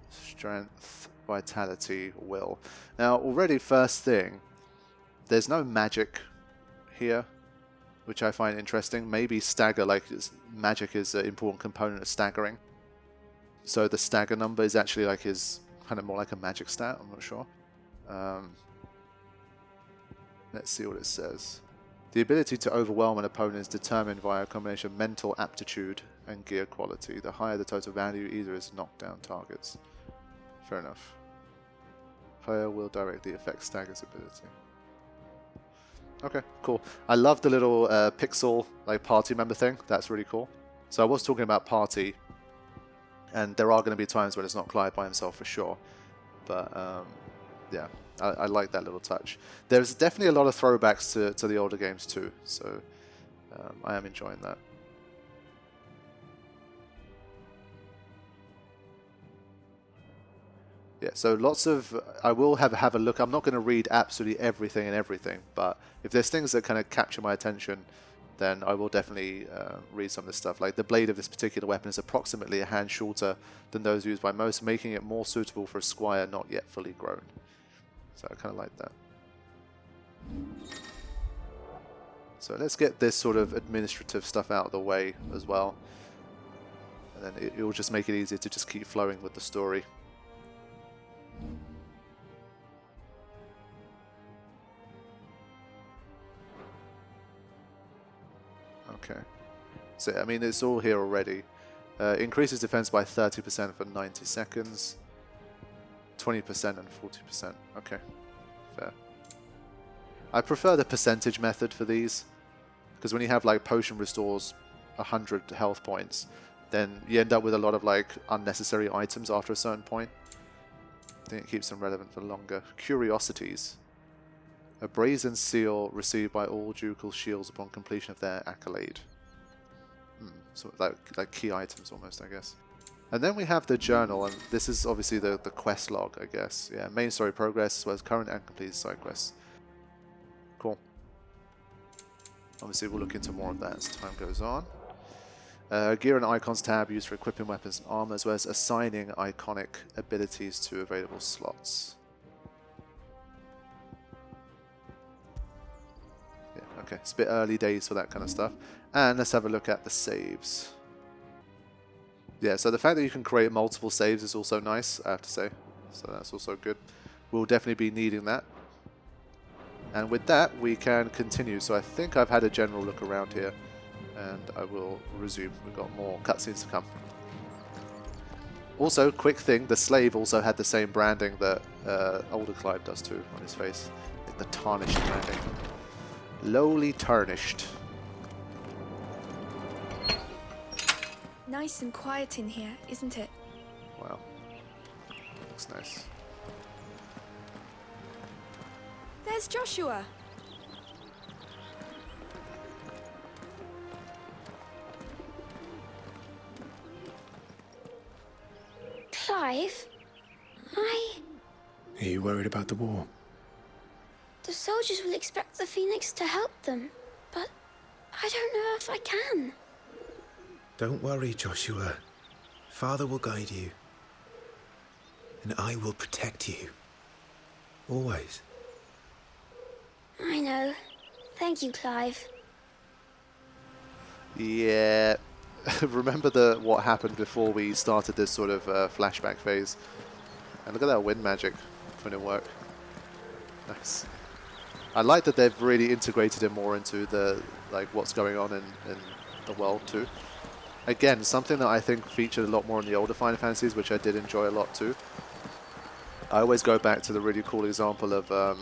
strength, vitality, will. Now, already first thing, there's no magic here, which I find interesting. Maybe stagger, like magic is an important component of staggering. So the stagger number is actually like his, kind of more like a magic stat, I'm not sure. Let's see what it says. The ability to overwhelm an opponent is determined via a combination of mental aptitude and gear quality. The higher the total value, either is knockdown targets. Fair enough. Player will directly affect stagger's ability. Okay, cool. I love the little pixel like party member thing. That's really cool. So I was talking about party, and there are going to be times when it's not Clive by himself for sure. But yeah, I like that little touch. There's definitely a lot of throwbacks to the older games too, so I am enjoying that. Yeah, so lots of... I will have a look. I'm not going to read absolutely everything, but if there's things that kind of capture my attention, then I will definitely read some of this stuff. Like, the blade of this particular weapon is approximately a hand shorter than those used by most, making it more suitable for a squire not yet fully grown. So I kind of like that. So let's get this sort of administrative stuff out of the way as well. And then it will just make it easier to just keep flowing with the story. Okay. So, I mean, it's all here already. Increases defense by 30% for 90 seconds. 20% and 40%. Okay. Fair. I prefer the percentage method for these, because when you have like potion restores 100 health points, then you end up with a lot of like unnecessary items after a certain point. I think it keeps them relevant for longer. Curiosities. A brazen seal received by all ducal shields upon completion of their accolade. So like key items almost, I guess. And then we have the journal, and this is obviously the quest log, I guess. Yeah, main story progress as well as current and completed side quests. Cool. Obviously we'll look into more of that as time goes on. Gear and icons tab used for equipping weapons and armor, as well as assigning iconic abilities to available slots. Yeah, okay, it's a bit early days for that kind of stuff. And let's have a look at the saves. Yeah, so the fact that you can create multiple saves is also nice, I have to say. So that's also good. We'll definitely be needing that. And with that, we can continue. So I think I've had a general look around here, and I will resume. We've got more cutscenes to come. Also, quick thing, the slave also had the same branding that older Clive does too on his face. Like the tarnished branding. Lowly tarnished. Nice and quiet in here, isn't it? Wow. Looks nice. There's Joshua. Clive, Are you worried about the war? The soldiers will expect the Phoenix to help them, but I don't know if I can. Don't worry, Joshua. Father will guide you. And I will protect you. Always. I know. Thank you, Clive. Yeah. Remember what happened before we started this sort of flashback phase. And look at that wind magic putting in work. Nice. I like that they've really integrated it more into the what's going on in the world too. Again, something that I think featured a lot more in the older Final Fantasies, which I did enjoy a lot too. I always go back to the really cool example of oh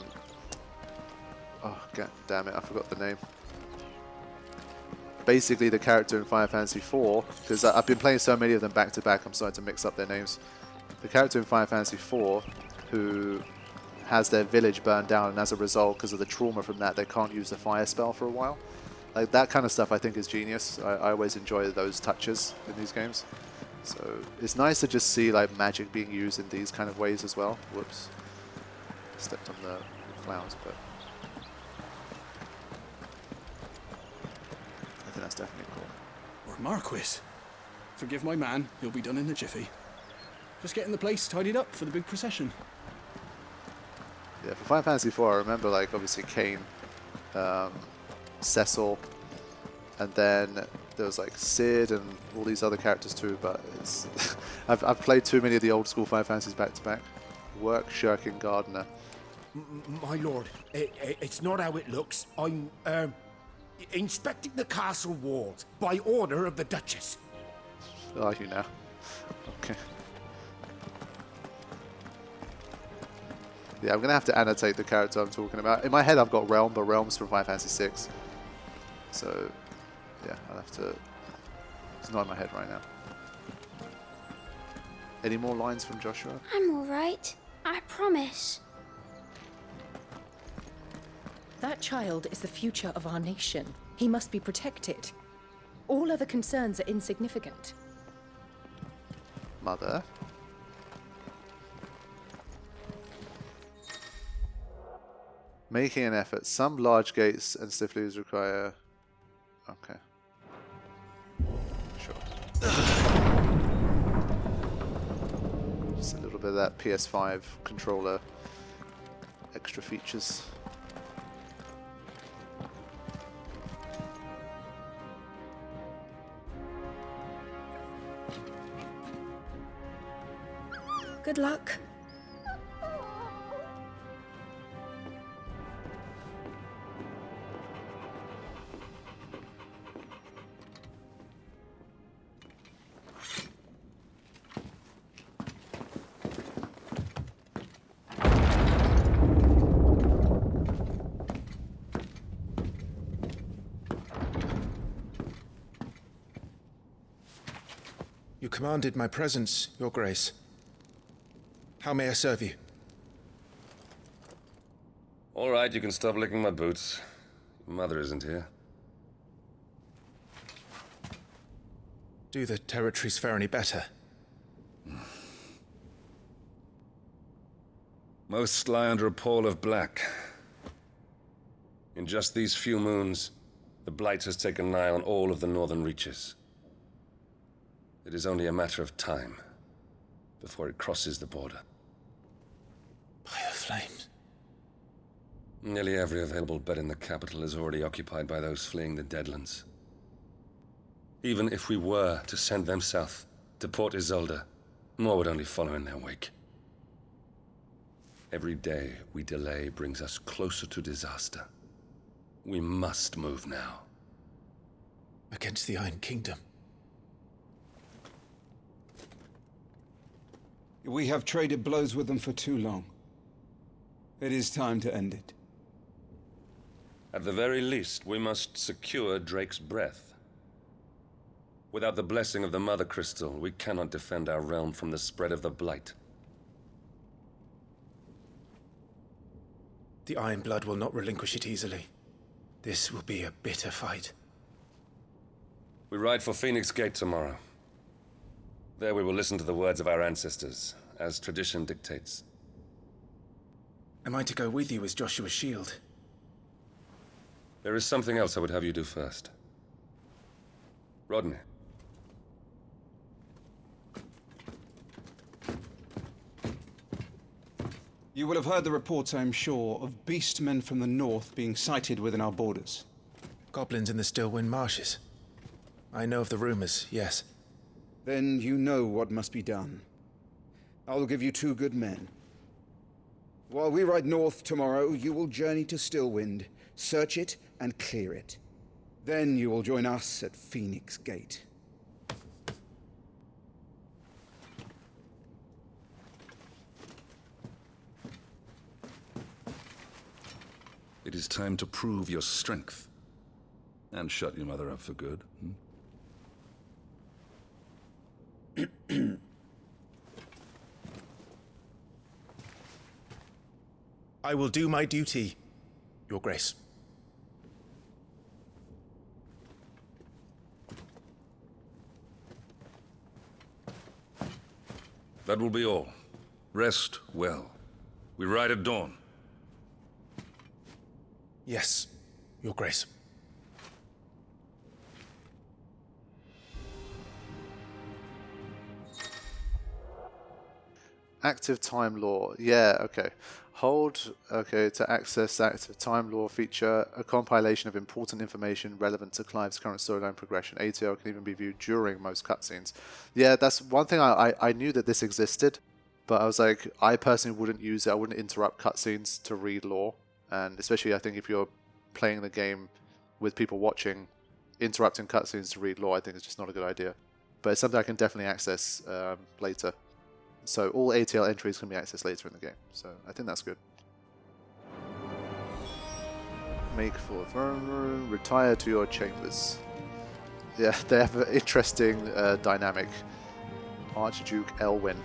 god damn it, I forgot the name. Basically the character in Final Fantasy IV, because I've been playing so many of them back to back, I'm starting to mix up their names. The character in Final Fantasy IV who has their village burned down, and as a result, because of the trauma from that, they can't use the fire spell for a while. Like that kind of stuff I think is genius. I always enjoy those touches in these games. So it's nice to just see like magic being used in these kind of ways as well. Whoops. Stepped on the flowers, but I think that's definitely cool. Or Marquis. Forgive my man, he'll be done in a jiffy. Just getting the place tidied up for the big procession. Yeah, for Final Fantasy IV, I remember like obviously Kain, Cecil, and then there was like Sid and all these other characters too, but it's I've played too many of the old school Final Fantasies back to back. Work shirking gardener. My lord, it's not how it looks. I'm inspecting the castle walls by order of the Duchess. Are you now? Okay. Yeah, I'm going to have to annotate the character I'm talking about. In my head I've got Realm, but Realm's from Final Fantasy VI. So, yeah, I'll have to... It's not in my head right now. Any more lines from Joshua? I'm alright. I promise. That child is the future of our nation. He must be protected. All other concerns are insignificant. Mother? Making an effort. Some large gates and stiff leaves require Okay. Sure. Just a little bit of that PS5 controller extra features. Good luck. You commanded my presence, Your Grace. How may I serve you? All right, you can stop licking my boots. Your mother isn't here. Do the territories fare any better? Most lie under a pall of black. In just these few moons, the Blight has taken nigh on all of the northern reaches. It is only a matter of time before it crosses the border. By the flames. Nearly every available bed in the capital is already occupied by those fleeing the Deadlands. Even if we were to send them south, to Port Isolde, more would only follow in their wake. Every day we delay brings us closer to disaster. We must move now. Against the Iron Kingdom. We have traded blows with them for too long. It is time to end it. At the very least, we must secure Drake's breath. Without the blessing of the Mother Crystal, we cannot defend our realm from the spread of the Blight. The Iron Blood will not relinquish it easily. This will be a bitter fight. We ride for Phoenix Gate tomorrow. There we will listen to the words of our ancestors, as tradition dictates. Am I to go with you as Joshua's shield? There is something else I would have you do first. Rodney. You will have heard the reports, I am sure, of beastmen from the north being sighted within our borders. Goblins in the Stillwind Marshes. I know of the rumors, yes. Then you know what must be done. I will give you 2 good men. While we ride north tomorrow, you will journey to Stillwind, search it, and clear it. Then you will join us at Phoenix Gate. It is time to prove your strength. And shut your mother up for good. I will do my duty, Your Grace. That will be all. Rest well. We ride at dawn. Yes, Your Grace. Active time lore. Yeah, okay. Hold, okay, to access the active time lore feature, a compilation of important information relevant to Clive's current storyline progression. ATL can even be viewed during most cutscenes. Yeah, that's one thing I knew that this existed, but I was like, I personally wouldn't use it. I wouldn't interrupt cutscenes to read lore, and especially I think if you're playing the game with people watching, interrupting cutscenes to read lore, I think is just not a good idea. But it's something I can definitely access later. So all ATL entries can be accessed later in the game. So I think that's good. Make for throne room. Retire to your chambers. Yeah, they have an interesting dynamic. Archduke Elwyn.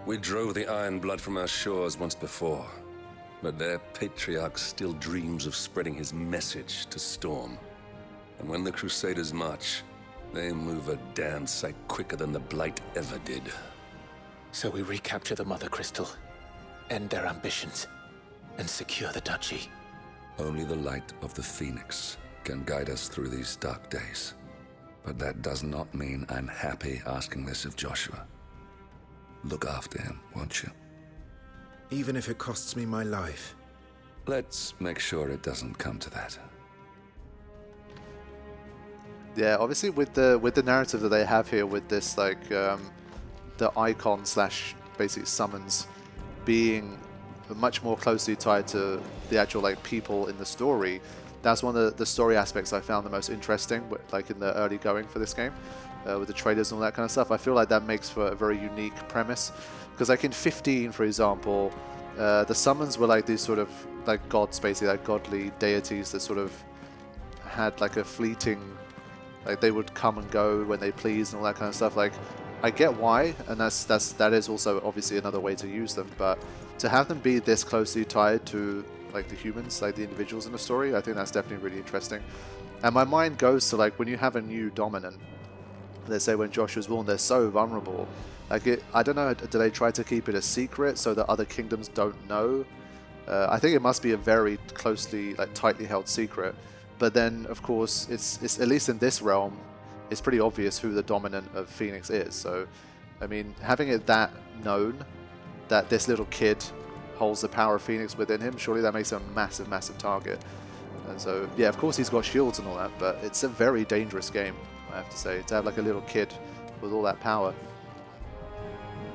We drove the Iron Blood from our shores once before, but their patriarch still dreams of spreading his message to Storm. And when the Crusaders march, they move a damn sight quicker than the Blight ever did. So we recapture the Mother Crystal, end their ambitions, and secure the duchy. Only the light of the Phoenix can guide us through these dark days. But that does not mean I'm happy asking this of Joshua. Look after him, won't you? Even if it costs me my life. Let's make sure it doesn't come to that. Yeah, obviously with the narrative that they have here, with this like the Eikon slash basically summons being much more closely tied to the actual like people in the story, that's one of the story aspects I found the most interesting, like in the early going for this game, with the traders and all that kind of stuff. I feel like that makes for a very unique premise, because like in 15, for example, the summons were like these sort of like gods, basically like godly deities that sort of had like a fleeting, like they would come and go when they please and all that kind of stuff. Like I get why, and that is also obviously another way to use them, but to have them be this closely tied to like the humans, like the individuals in the story, I think that's definitely really interesting. And my mind goes to like when you have a new dominant, let's say when Joshua's born, they're so vulnerable. Like I don't know, do they try to keep it a secret so that other kingdoms don't know? I think it must be a very closely, like tightly held secret. But then, of course, it's at least in this realm, it's pretty obvious who the dominant of Phoenix is. So, I mean, having it that known, that this little kid holds the power of Phoenix within him, surely that makes him a massive, massive target. And so, yeah, of course he's got shields and all that, but it's a very dangerous game, I have to say, to have like a little kid with all that power.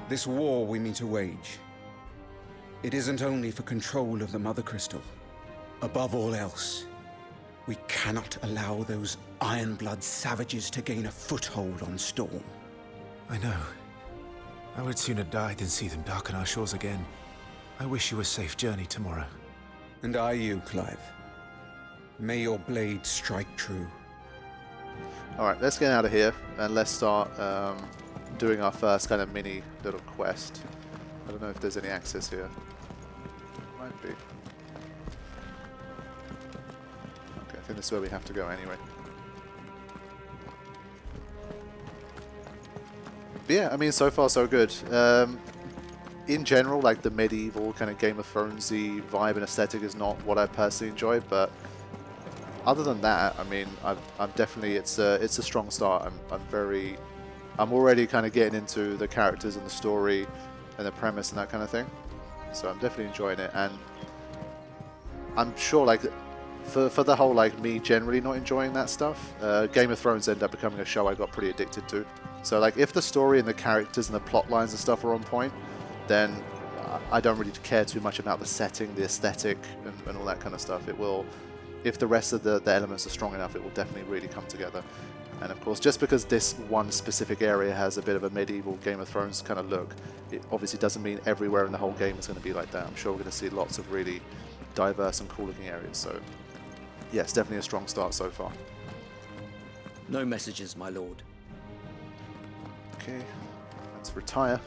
This war we mean to wage, it isn't only for control of the Mother Crystal. Above all else, we cannot allow those Ironblood savages to gain a foothold on Storm. I know. I would sooner die than see them darken our shores again. I wish you a safe journey tomorrow. And I you, Clive. May your blade strike true. Alright, let's get out of here and let's start doing our first kind of mini little quest. I don't know if there's any access here. Might be. Okay, I think this is where we have to go anyway. But yeah, I mean, so far so good. In general, like the medieval kind of Game of Thrones-y vibe and aesthetic is not what I personally enjoy, but other than that, I mean, I'm definitely, it's a strong start. I'm already kind of getting into the characters and the story and the premise and that kind of thing. So I'm definitely enjoying it, and I'm sure like for the whole like me generally not enjoying that stuff, Game of Thrones ended up becoming a show I got pretty addicted to. So like if the story and the characters and the plot lines and stuff are on point, then I don't really care too much about the setting, the aesthetic, and all that kind of stuff. It will, if the rest of the elements are strong enough, it will definitely really come together. And of course, just because this one specific area has a bit of a medieval Game of Thrones kind of look, it obviously doesn't mean everywhere in the whole game is going to be like that. I'm sure we're going to see lots of really diverse and cool looking areas. So yeah, it's definitely a strong start so far. No messages, my lord. Okay, let's retire.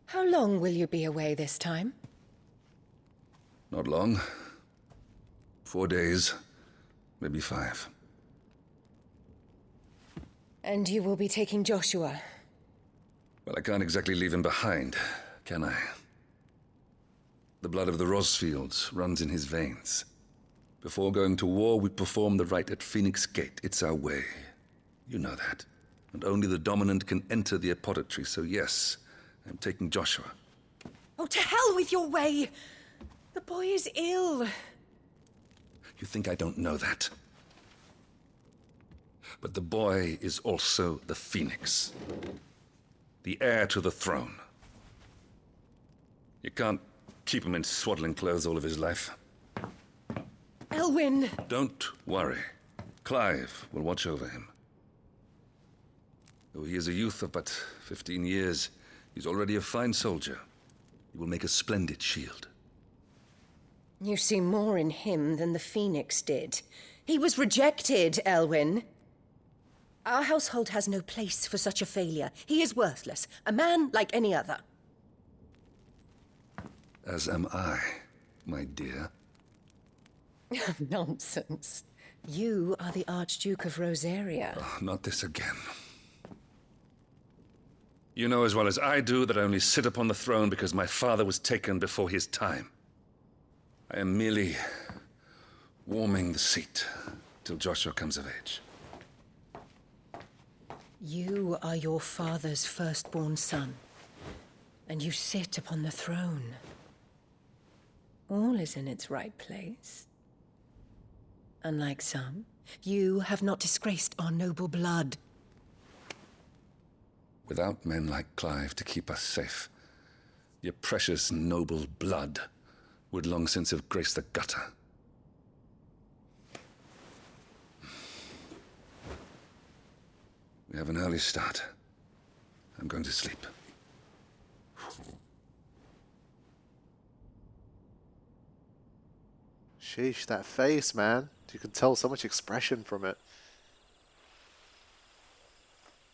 How long will you be away this time? Not long. 4 days, maybe 5. And you will be taking Joshua? Well, I can't exactly leave him behind, can I? The blood of the Rosfields runs in his veins. Before going to war, we perform the rite at Phoenix Gate. It's our way. You know that. And only the dominant can enter the apothecary, so yes, I'm taking Joshua. Oh, to hell with your way! The boy is ill. You think I don't know that? But the boy is also the Phoenix. The heir to the throne. You can't keep him in swaddling clothes all of his life. Elwyn! Don't worry. Clive will watch over him. Though he is a youth of but 15 years, he's already a fine soldier. He will make a splendid shield. You see more in him than the Phoenix did. He was rejected, Elwyn. Our household has no place for such a failure. He is worthless, a man like any other. As am I, my dear. Nonsense. You are the Archduke of Rosaria. Oh, not this again. You know as well as I do that I only sit upon the throne because my father was taken before his time. I am merely warming the seat till Joshua comes of age. You are your father's firstborn son, and you sit upon the throne. All is in its right place. Unlike some, you have not disgraced our noble blood. Without men like Clive to keep us safe, your precious noble blood would long since have graced the gutter. We have an early start. I'm going to sleep. Sheesh, that face, man. You can tell so much expression from it.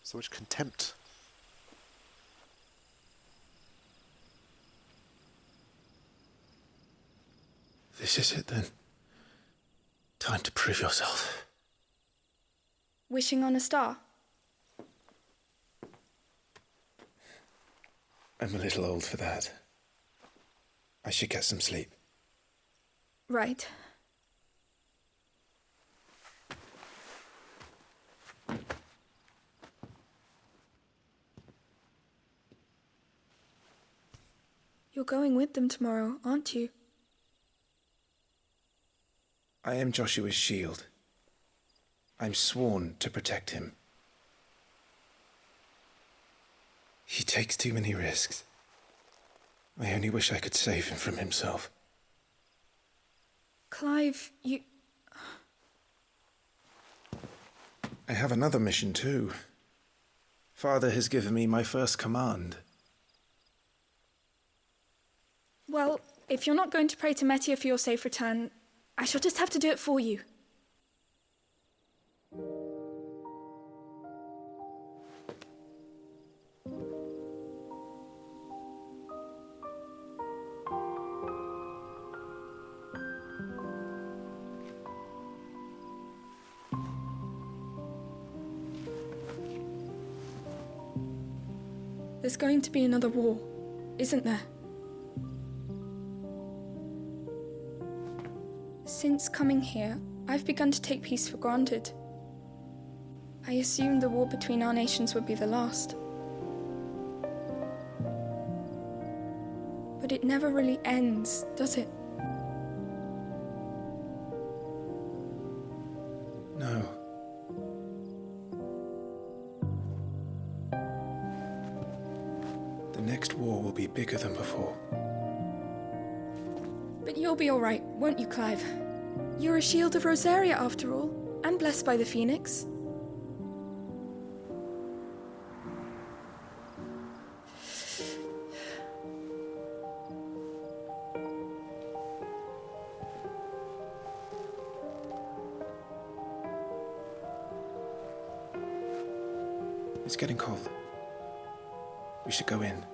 So much contempt. This is it then. Time to prove yourself. Wishing on a star? I'm a little old for that. I should get some sleep. Right. You're going with them tomorrow, aren't you? I am Joshua's shield. I'm sworn to protect him. He takes too many risks. I only wish I could save him from himself. Clive, you... I have another mission too. Father has given me my first command. Well, if you're not going to pray to Metia for your safe return, I shall just have to do it for you. There's going to be another war, isn't there? Since coming here, I've begun to take peace for granted. I assumed the war between our nations would be the last. But it never really ends, does it? No. The next war will be bigger than before. But you'll be all right, won't you, Clive? You're a shield of Rosaria, after all, and blessed by the Phoenix. It's getting cold. We should go in.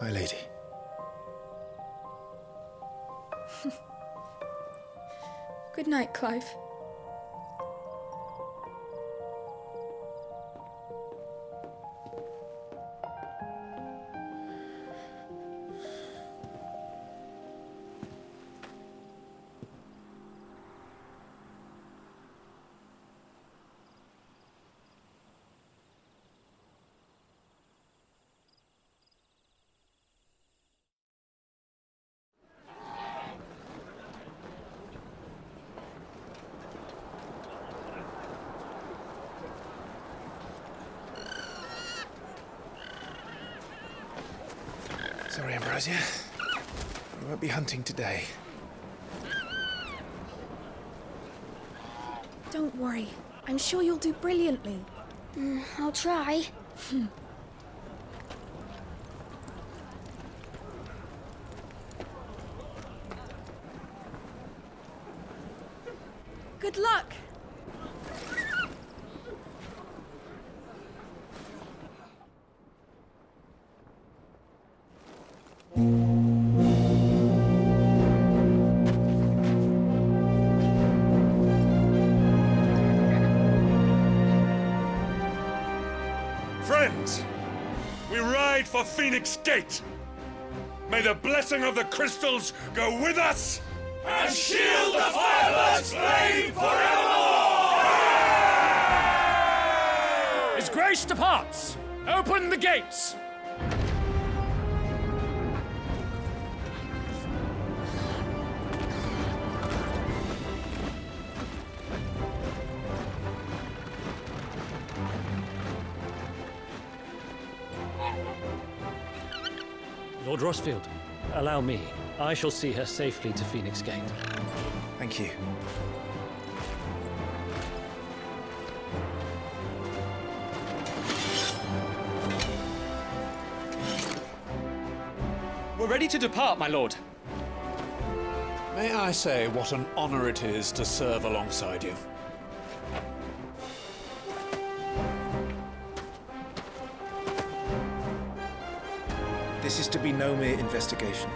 My lady. Good night, Clive. Sorry, Ambrosia. We won't be hunting today. Don't worry. I'm sure you'll do brilliantly. I'll try. Good luck. Friends, we ride for Phoenix Gate. May the blessing of the crystals go with us And shield the firebird's flame forevermore! His grace departs! Open the gates! Lord Rossfield, allow me. I shall see her safely to Phoenix Gate. Thank you. We're ready to depart, my lord. May I say what an honor it is to serve alongside you? This is to be no mere investigation.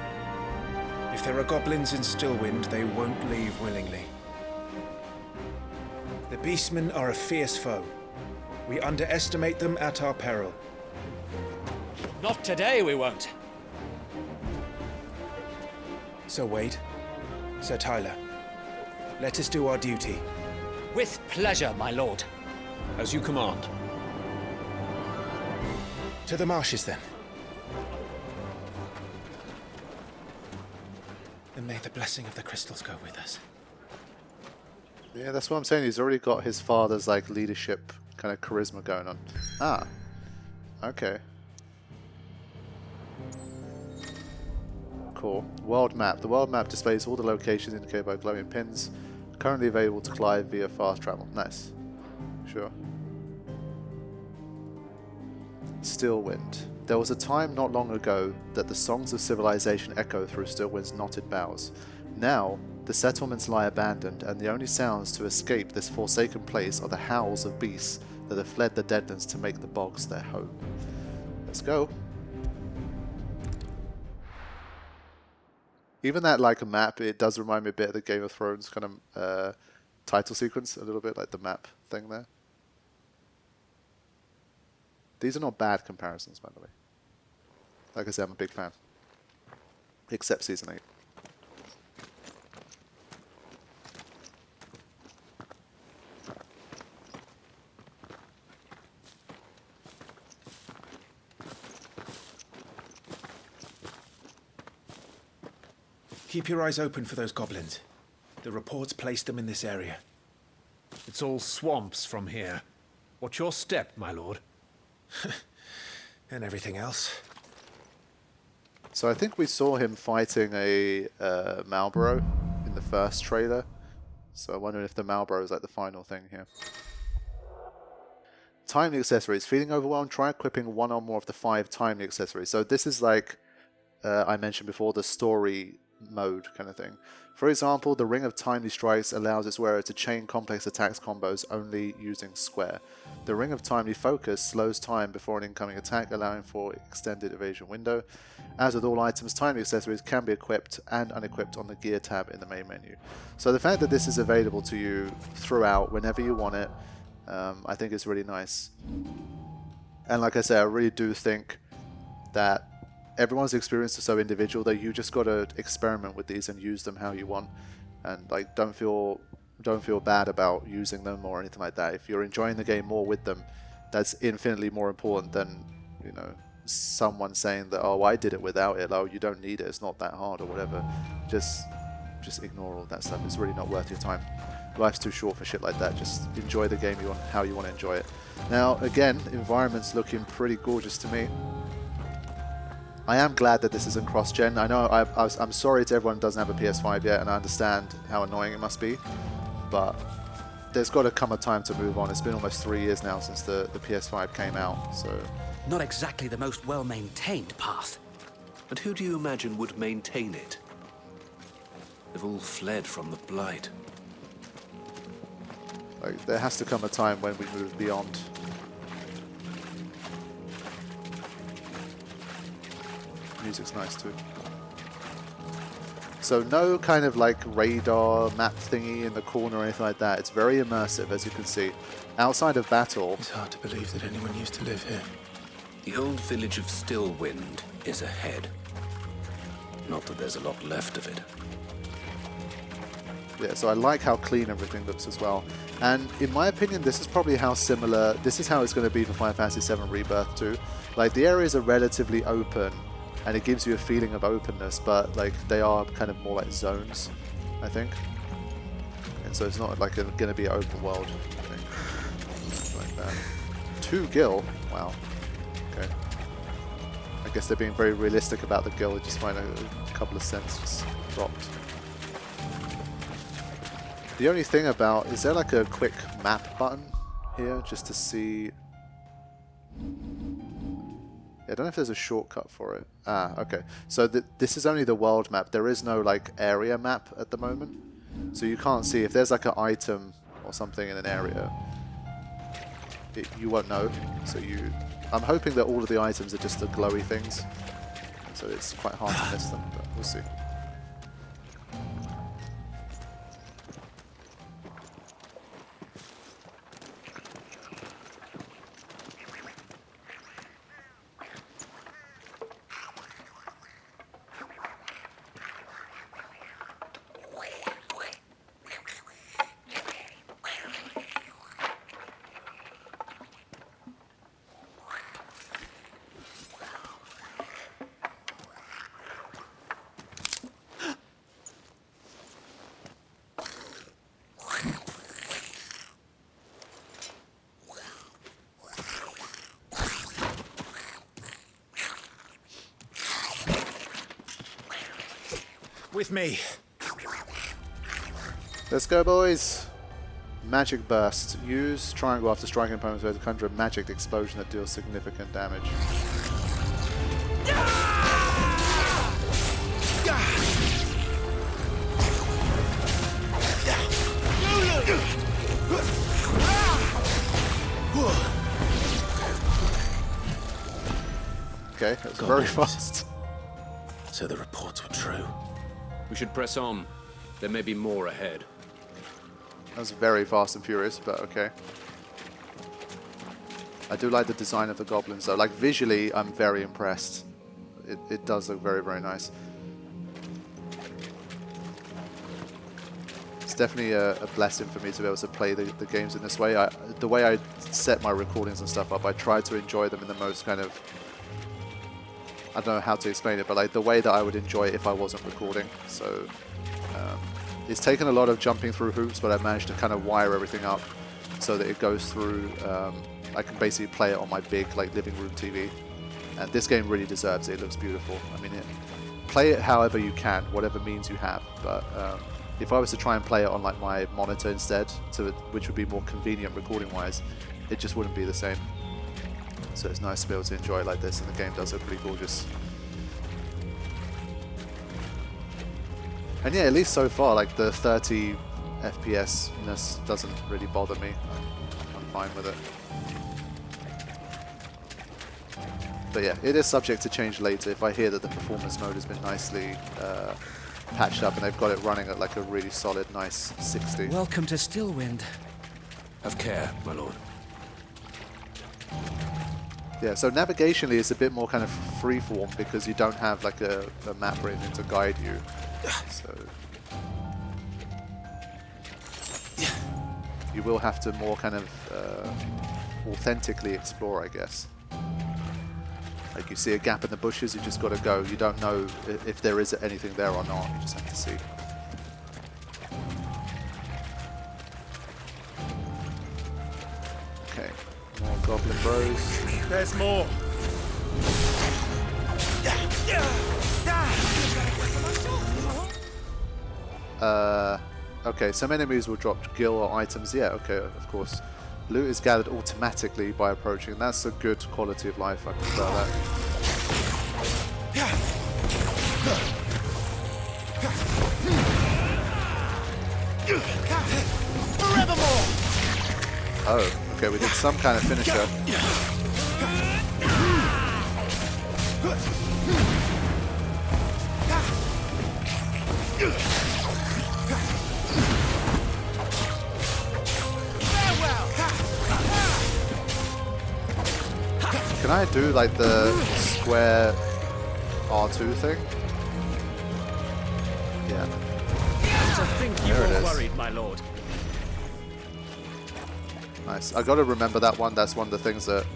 If there are goblins in Stillwind, they won't leave willingly. The beastmen are a fierce foe. We underestimate them at our peril. Not today, we won't. Sir Wade, Sir Tyler, let us do our duty. With pleasure, my lord. As you command. To the marshes, then. And may the blessing of the crystals go with us. Yeah, that's what I'm saying. He's already got his father's like leadership kind of charisma going on. Ah, okay. Cool. World map. The world map displays all the locations indicated by glowing pins. Currently available to Clive via fast travel. Nice. Sure. Stillwind. There was a time not long ago that the songs of civilization echo through Stillwind's knotted boughs. Now, the settlements lie abandoned, and the only sounds to escape this forsaken place are the howls of beasts that have fled the deadlands to make the bogs their home. Let's go. Even that, like a map, it does remind me a bit of the Game of Thrones kind of title sequence, a little bit like the map thing there. These are not bad comparisons, by the way. Like I said, I'm a big fan. Except Season 8. Keep your eyes open for those goblins. The reports placed them in this area. It's all swamps from here. What's your step, my lord? And everything else. So I think we saw him fighting a Malboro in the first trailer. So I'm wondering if the Malboro is like the final thing here. Timely accessories. Feeling overwhelmed? Try equipping one or more of the 5 timely accessories. So this is like I mentioned before, the story mode kind of thing. For example, the Ring of Timely Strikes allows its wearer to chain complex attacks combos only using square. The Ring of Timely Focus slows time before an incoming attack, allowing for extended evasion window. As with all items, timely accessories can be equipped and unequipped on the gear tab in the main menu. So the fact that this is available to you throughout, whenever you want it, I think is really nice. And like I say, I really do think that everyone's experience is so individual that you just got to experiment with these and use them how you want, and like don't feel bad about using them or anything like that. If you're enjoying the game more with them, that's infinitely more important than, you know, someone saying that, oh, I did it without it, oh, you don't need it, it's not that hard or whatever. Just ignore all that stuff. It's really not worth your time. Life's too short for shit like that. Just enjoy the game how you want to enjoy it. Now again, environment's looking pretty gorgeous to me. I am glad that this isn't cross-gen. I know I'm sorry to everyone who doesn't have a PS5 yet, and I understand how annoying it must be, but there's got to come a time to move on. It's been almost 3 years now since the PS5 came out, so... Not exactly the most well-maintained path. And who do you imagine would maintain it? They've all fled from the Blight. Like, there has to come a time when we move beyond. Music's nice too. So no kind of like radar map thingy in the corner or anything like that. It's very immersive, as you can see. Outside of battle... It's hard to believe that anyone used to live here. The old village of Stillwind is ahead. Not that there's a lot left of it. Yeah, so I like how clean everything looks as well. And in my opinion, this is probably how similar... This is how it's going to be for Final Fantasy VII Rebirth too. Like, the areas are relatively open, and it gives you a feeling of openness, but like they are kind of more like zones, I think. And so it's not like going to be an open world thing. Like that. 2 gil? Wow. Okay. I guess they're being very realistic about the gil. I just find a couple of cents just dropped. The only thing about... Is there like a quick map button here just to see... I don't know if there's a shortcut for it. Ah, okay. So this is only the world map. There is no like area map at the moment. So you can't see if there's like an item or something in an area. You won't know. So I'm hoping that all of the items are just the glowy things. So it's quite hard to miss them, but we'll see. With me. Let's go, boys. Magic burst. Use triangle after striking opponents to conjure a magic explosion that deals significant damage. Okay, that's very fast. So the reports were true. We should press on. There may be more ahead. That was very fast and furious, but okay. I do like the design of the goblins though. Like visually, I'm very impressed. It does look very, very nice. It's definitely a blessing for me to be able to play the games in this way. The way I set my recordings and stuff up, I try to enjoy them in the most kind of... I don't know how to explain it, but like the way that I would enjoy it if I wasn't recording. So it's taken a lot of jumping through hoops, but I've managed to kind of wire everything up so that it goes through. I can basically play it on my big like living room TV, and this game really deserves it. It looks beautiful. I mean, play it however you can, whatever means you have. But if I was to try and play it on like my monitor instead, which would be more convenient recording-wise, it just wouldn't be the same. So it's nice to be able to enjoy it like this, and the game does look pretty gorgeous. And yeah, at least so far, like the 30 FPS-ness doesn't really bother me. I'm fine with it. But yeah, it is subject to change later if I hear that the performance mode has been nicely patched up and they've got it running at like a really solid, nice 60. Welcome to Stillwind. Have care, my lord. Yeah, so navigationally it's a bit more kind of freeform because you don't have like a map or anything to guide you. So you will have to more kind of authentically explore, I guess. Like you see a gap in the bushes, you just got to go. You don't know if there is anything there or not. You just have to see. Okay, more goblin bros. There's more. Okay, some enemies will drop gil or items. Yeah, okay, of course. Loot is gathered automatically by approaching. That's a good quality of life. I prefer that. Forevermore. Oh, okay, we did some kind of finisher. Can I do like the square R2 thing? Yeah. To think you There it were is. worried, my lord. Nice. I got to remember that one. That's one of the things that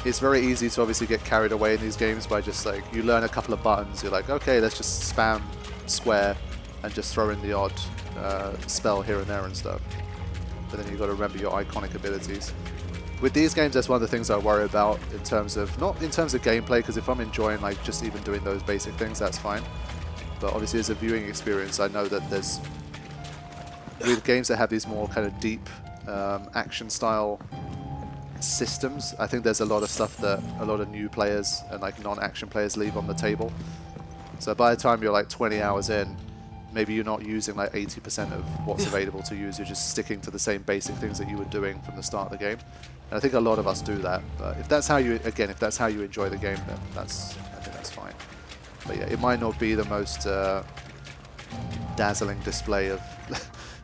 it's very easy to obviously get carried away in these games by just like you learn a couple of buttons. You're like, okay, let's just spam square and just throw in the odd spell here and there and stuff. But then you've got to remember your iconic abilities. With these games, that's one of the things I worry about in terms of, not in terms of gameplay, because if I'm enjoying like just even doing those basic things, that's fine. But obviously as a viewing experience, I know that there's, with games that have these more kind of deep action style systems, I think there's a lot of stuff that a lot of new players and like non-action players leave on the table. So by the time you're like 20 hours in, maybe you're not using like 80% of what's available to use, you're just sticking to the same basic things that you were doing from the start of the game. And I think a lot of us do that, but if that's how you, again, if that's how you enjoy the game, then I think that's fine. But yeah, it might not be the most dazzling display of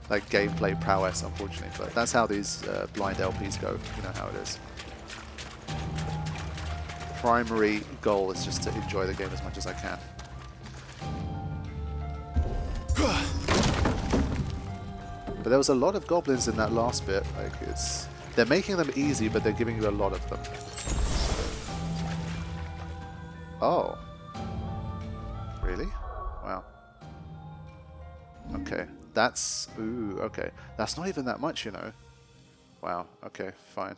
like gameplay prowess, unfortunately, but that's how these blind LPs go, you know how it is. Primary goal is just to enjoy the game as much as I can. But there was a lot of goblins in that last bit. Like they're making them easy, but they're giving you a lot of them. Oh, really? Wow. Okay, that's okay. That's not even that much, you know. Wow. Okay, fine.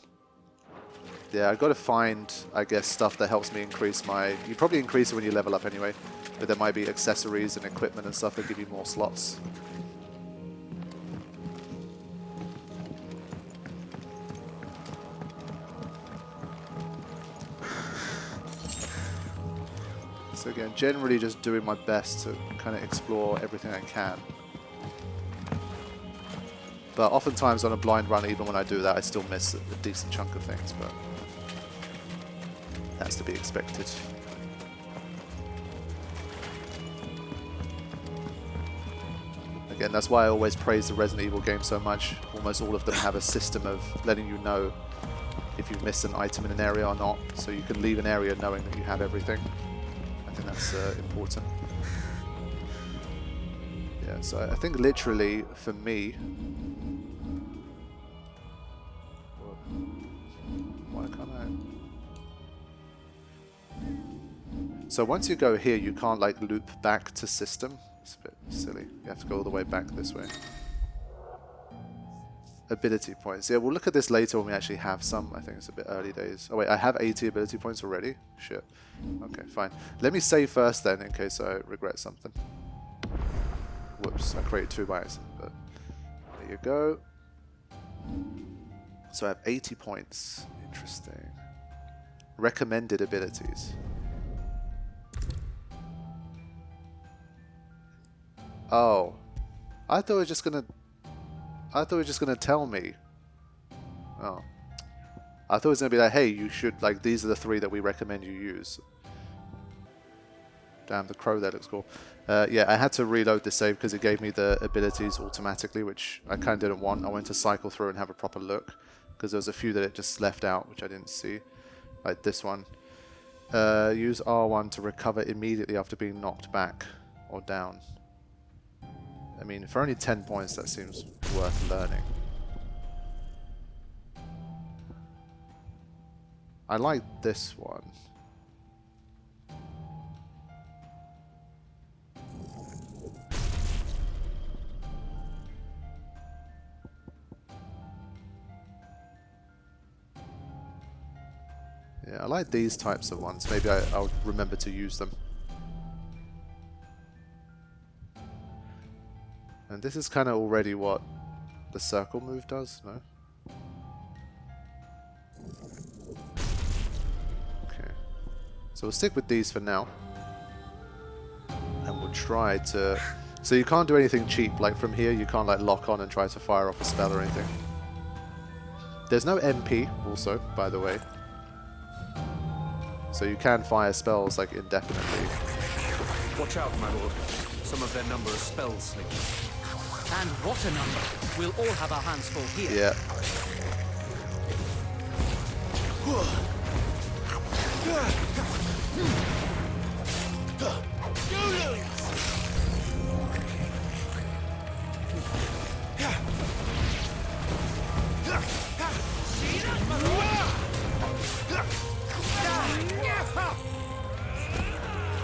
Yeah, I've got to find, I guess, stuff that helps me increase my... You probably increase it when you level up anyway, but there might be accessories and equipment and stuff that give you more slots. So again, generally just doing my best to kind of explore everything I can. But oftentimes on a blind run, even when I do that, I still miss a decent chunk of things, but that's to be expected. Again, that's why I always praise the Resident Evil games so much. Almost all of them have a system of letting you know if you've missed an item in an area or not, so you can leave an area knowing that you have everything. I think that's important. Yeah, so I think literally for me, why can't I? So once you go here, you can't like loop back to system. It's a bit silly. You have to go all the way back this way. Ability points. Yeah, we'll look at this later when we actually have some. I think it's a bit early days. Oh wait, I have 80 ability points already? Shit. Okay, fine. Let me save first then, in case I regret something. Whoops, I created 2 by accident, but there you go. So I have 80 points. Interesting. Recommended abilities. Oh. I thought it was just gonna tell me. Oh. I thought it was going to be like, hey, you should, like, these are the 3 that we recommend you use. Damn, the crow there looks cool. Yeah, I had to reload this save because it gave me the abilities automatically, which I kind of didn't want. I went to cycle through and have a proper look, because there was a few that it just left out, which I didn't see. Like this one. Use R1 to recover immediately after being knocked back or down. I mean, for only 10 points, that seems worth learning. I like this one. Yeah, I like these types of ones. Maybe I'll remember to use them. And this is kind of already what the circle move does, no? Okay. So we'll stick with these for now. And we'll try to... So you can't do anything cheap, like from here you can't like lock on and try to fire off a spell or anything. There's no MP also, by the way. So you can fire spells like indefinitely. Watch out, my lord. Some of their number are spell slingers. And what a number! We'll all have our hands full here. Yeah.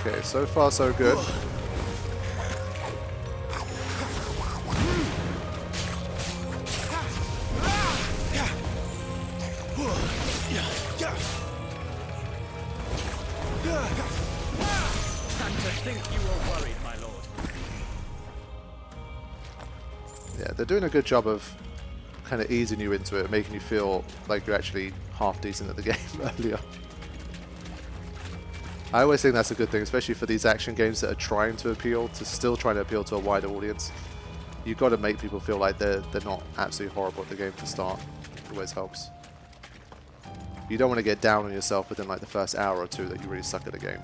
Okay, so far so good. And to think you were worried, my lord. Yeah, they're doing a good job of kind of easing you into it, making you feel like you're actually half decent at the game earlier. I always think that's a good thing, especially for these action games that are trying to appeal to a wider audience. You've got to make people feel like they're not absolutely horrible at the game to start. It always helps. You don't want to get down on yourself within like the first hour or two that you really suck at a game.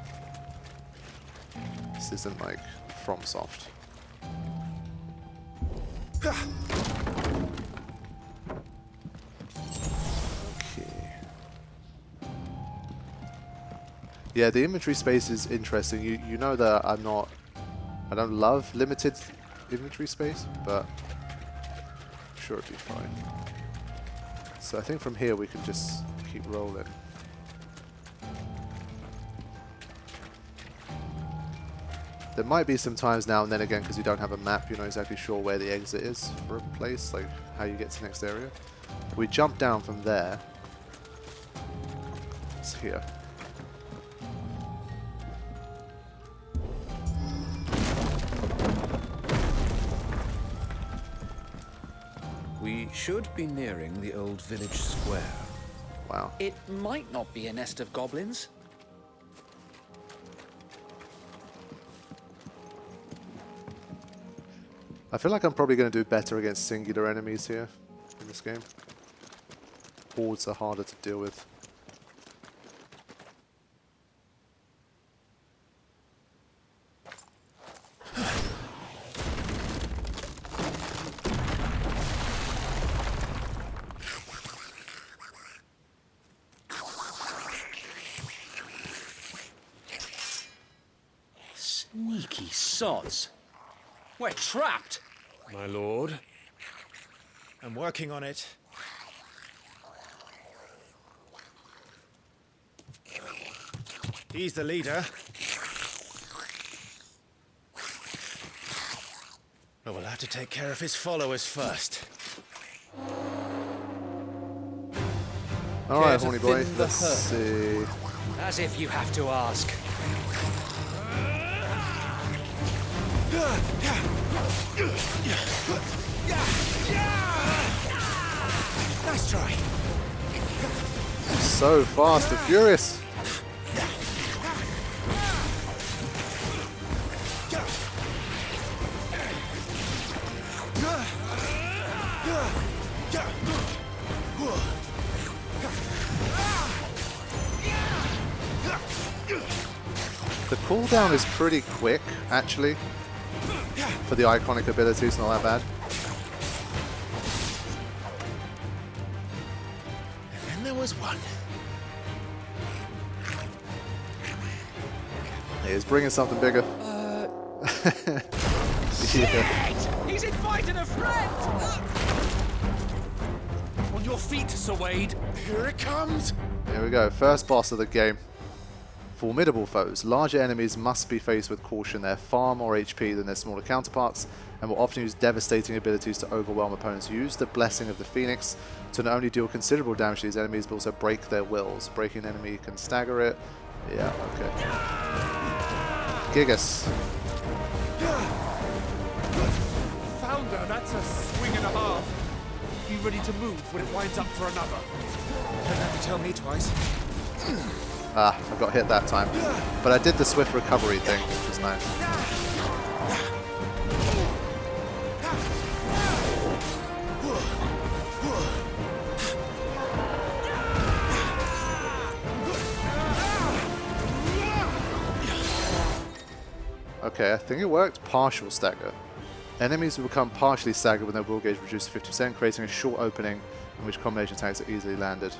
This isn't like FromSoft. Yeah, the inventory space is interesting. You know that I don't love limited inventory space, but I'm sure it'll be fine. So I think from here we can just keep rolling. There might be some times now and then again, because you don't have a map, you're not exactly sure where the exit is for a place, like how you get to the next area. We jump down from there. It's here. We should be nearing the old village square. Wow. It might not be a nest of goblins. I feel like I'm probably going to do better against singular enemies here in this game. Hordes are harder to deal with. Sneaky sods. We're trapped. My lord. I'm working on it. He's the leader. But we'll have to take care of his followers first. Alright, horny boy, let's see. As if you have to ask. Nice try. So fast and furious. The cooldown is pretty quick, actually. For the iconic abilities, not that bad. And then there was one. He's bringing something bigger. Yeah. He's invited a friend! On your feet, Sir Wade. Here it comes. Here we go, first boss of the game. Formidable foes. Larger enemies must be faced with caution. They're far more HP than their smaller counterparts and will often use devastating abilities to overwhelm opponents. Use the Blessing of the Phoenix to not only deal considerable damage to these enemies, but also break their wills. Breaking an enemy can stagger it. Yeah, okay. Gigas. Founder, that's a swing and a half. Be ready to move when it winds up for another. Don't have to tell me twice. Ah, I got hit that time. But I did the swift recovery thing, which is nice. Okay, I think it worked. Partial stagger. Enemies will become partially staggered when their will gauge reduced to 50%, creating a short opening in which combination attacks are easily landed.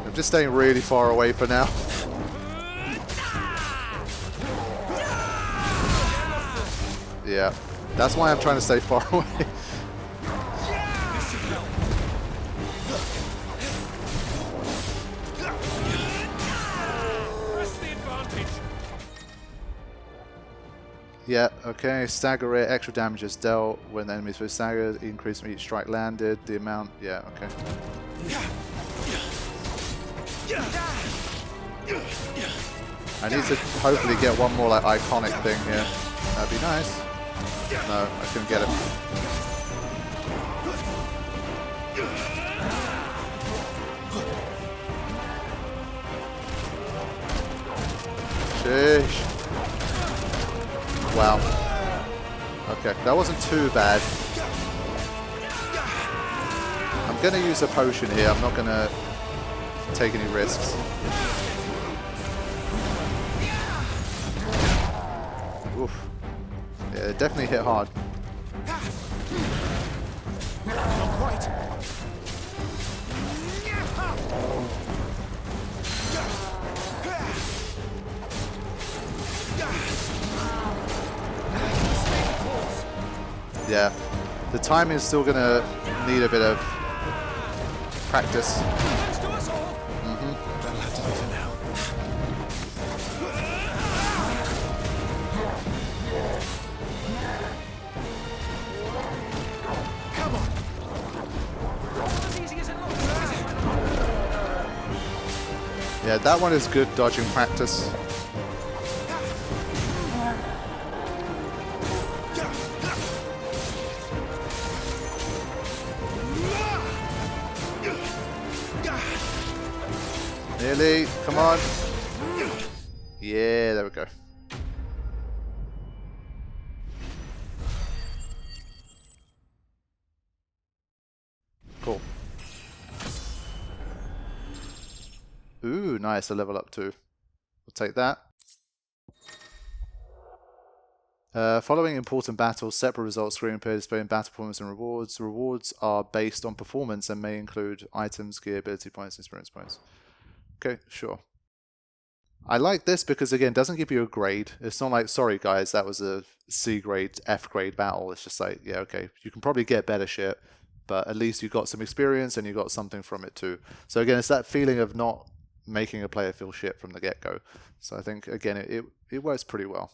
I'm just staying really far away for now. Yeah, that's why I'm trying to stay far away. Yeah, okay, stagger rate, extra damage is dealt when the enemies were staggered, increase from each strike landed, the amount, yeah, okay. I need to hopefully get one more like iconic thing here. That'd be nice. No, I couldn't get it. Sheesh. Wow. Okay, that wasn't too bad. I'm gonna use a potion here. I'm not gonna take any risks. Oof. Yeah, it definitely hit hard. Not quite. Yeah, the timing is still gonna need a bit of practice. That'll have to be for now. Come on. Yeah, that one is good dodging practice. Nearly, come on. Yeah, there we go. Cool. Ooh, nice, a level up too. We'll take that. Following important battles, separate results screen appear displaying battle performance and rewards. Rewards are based on performance and may include items, gear, ability points, and experience points. Okay, sure. I like this because, again, it doesn't give you a grade. It's not like, sorry guys, that was a C grade, F grade battle. It's just like, yeah, okay, you can probably get better shit, but at least you got some experience and you got something from it too. So again, it's that feeling of not making a player feel shit from the get-go. So I think, again, it works pretty well.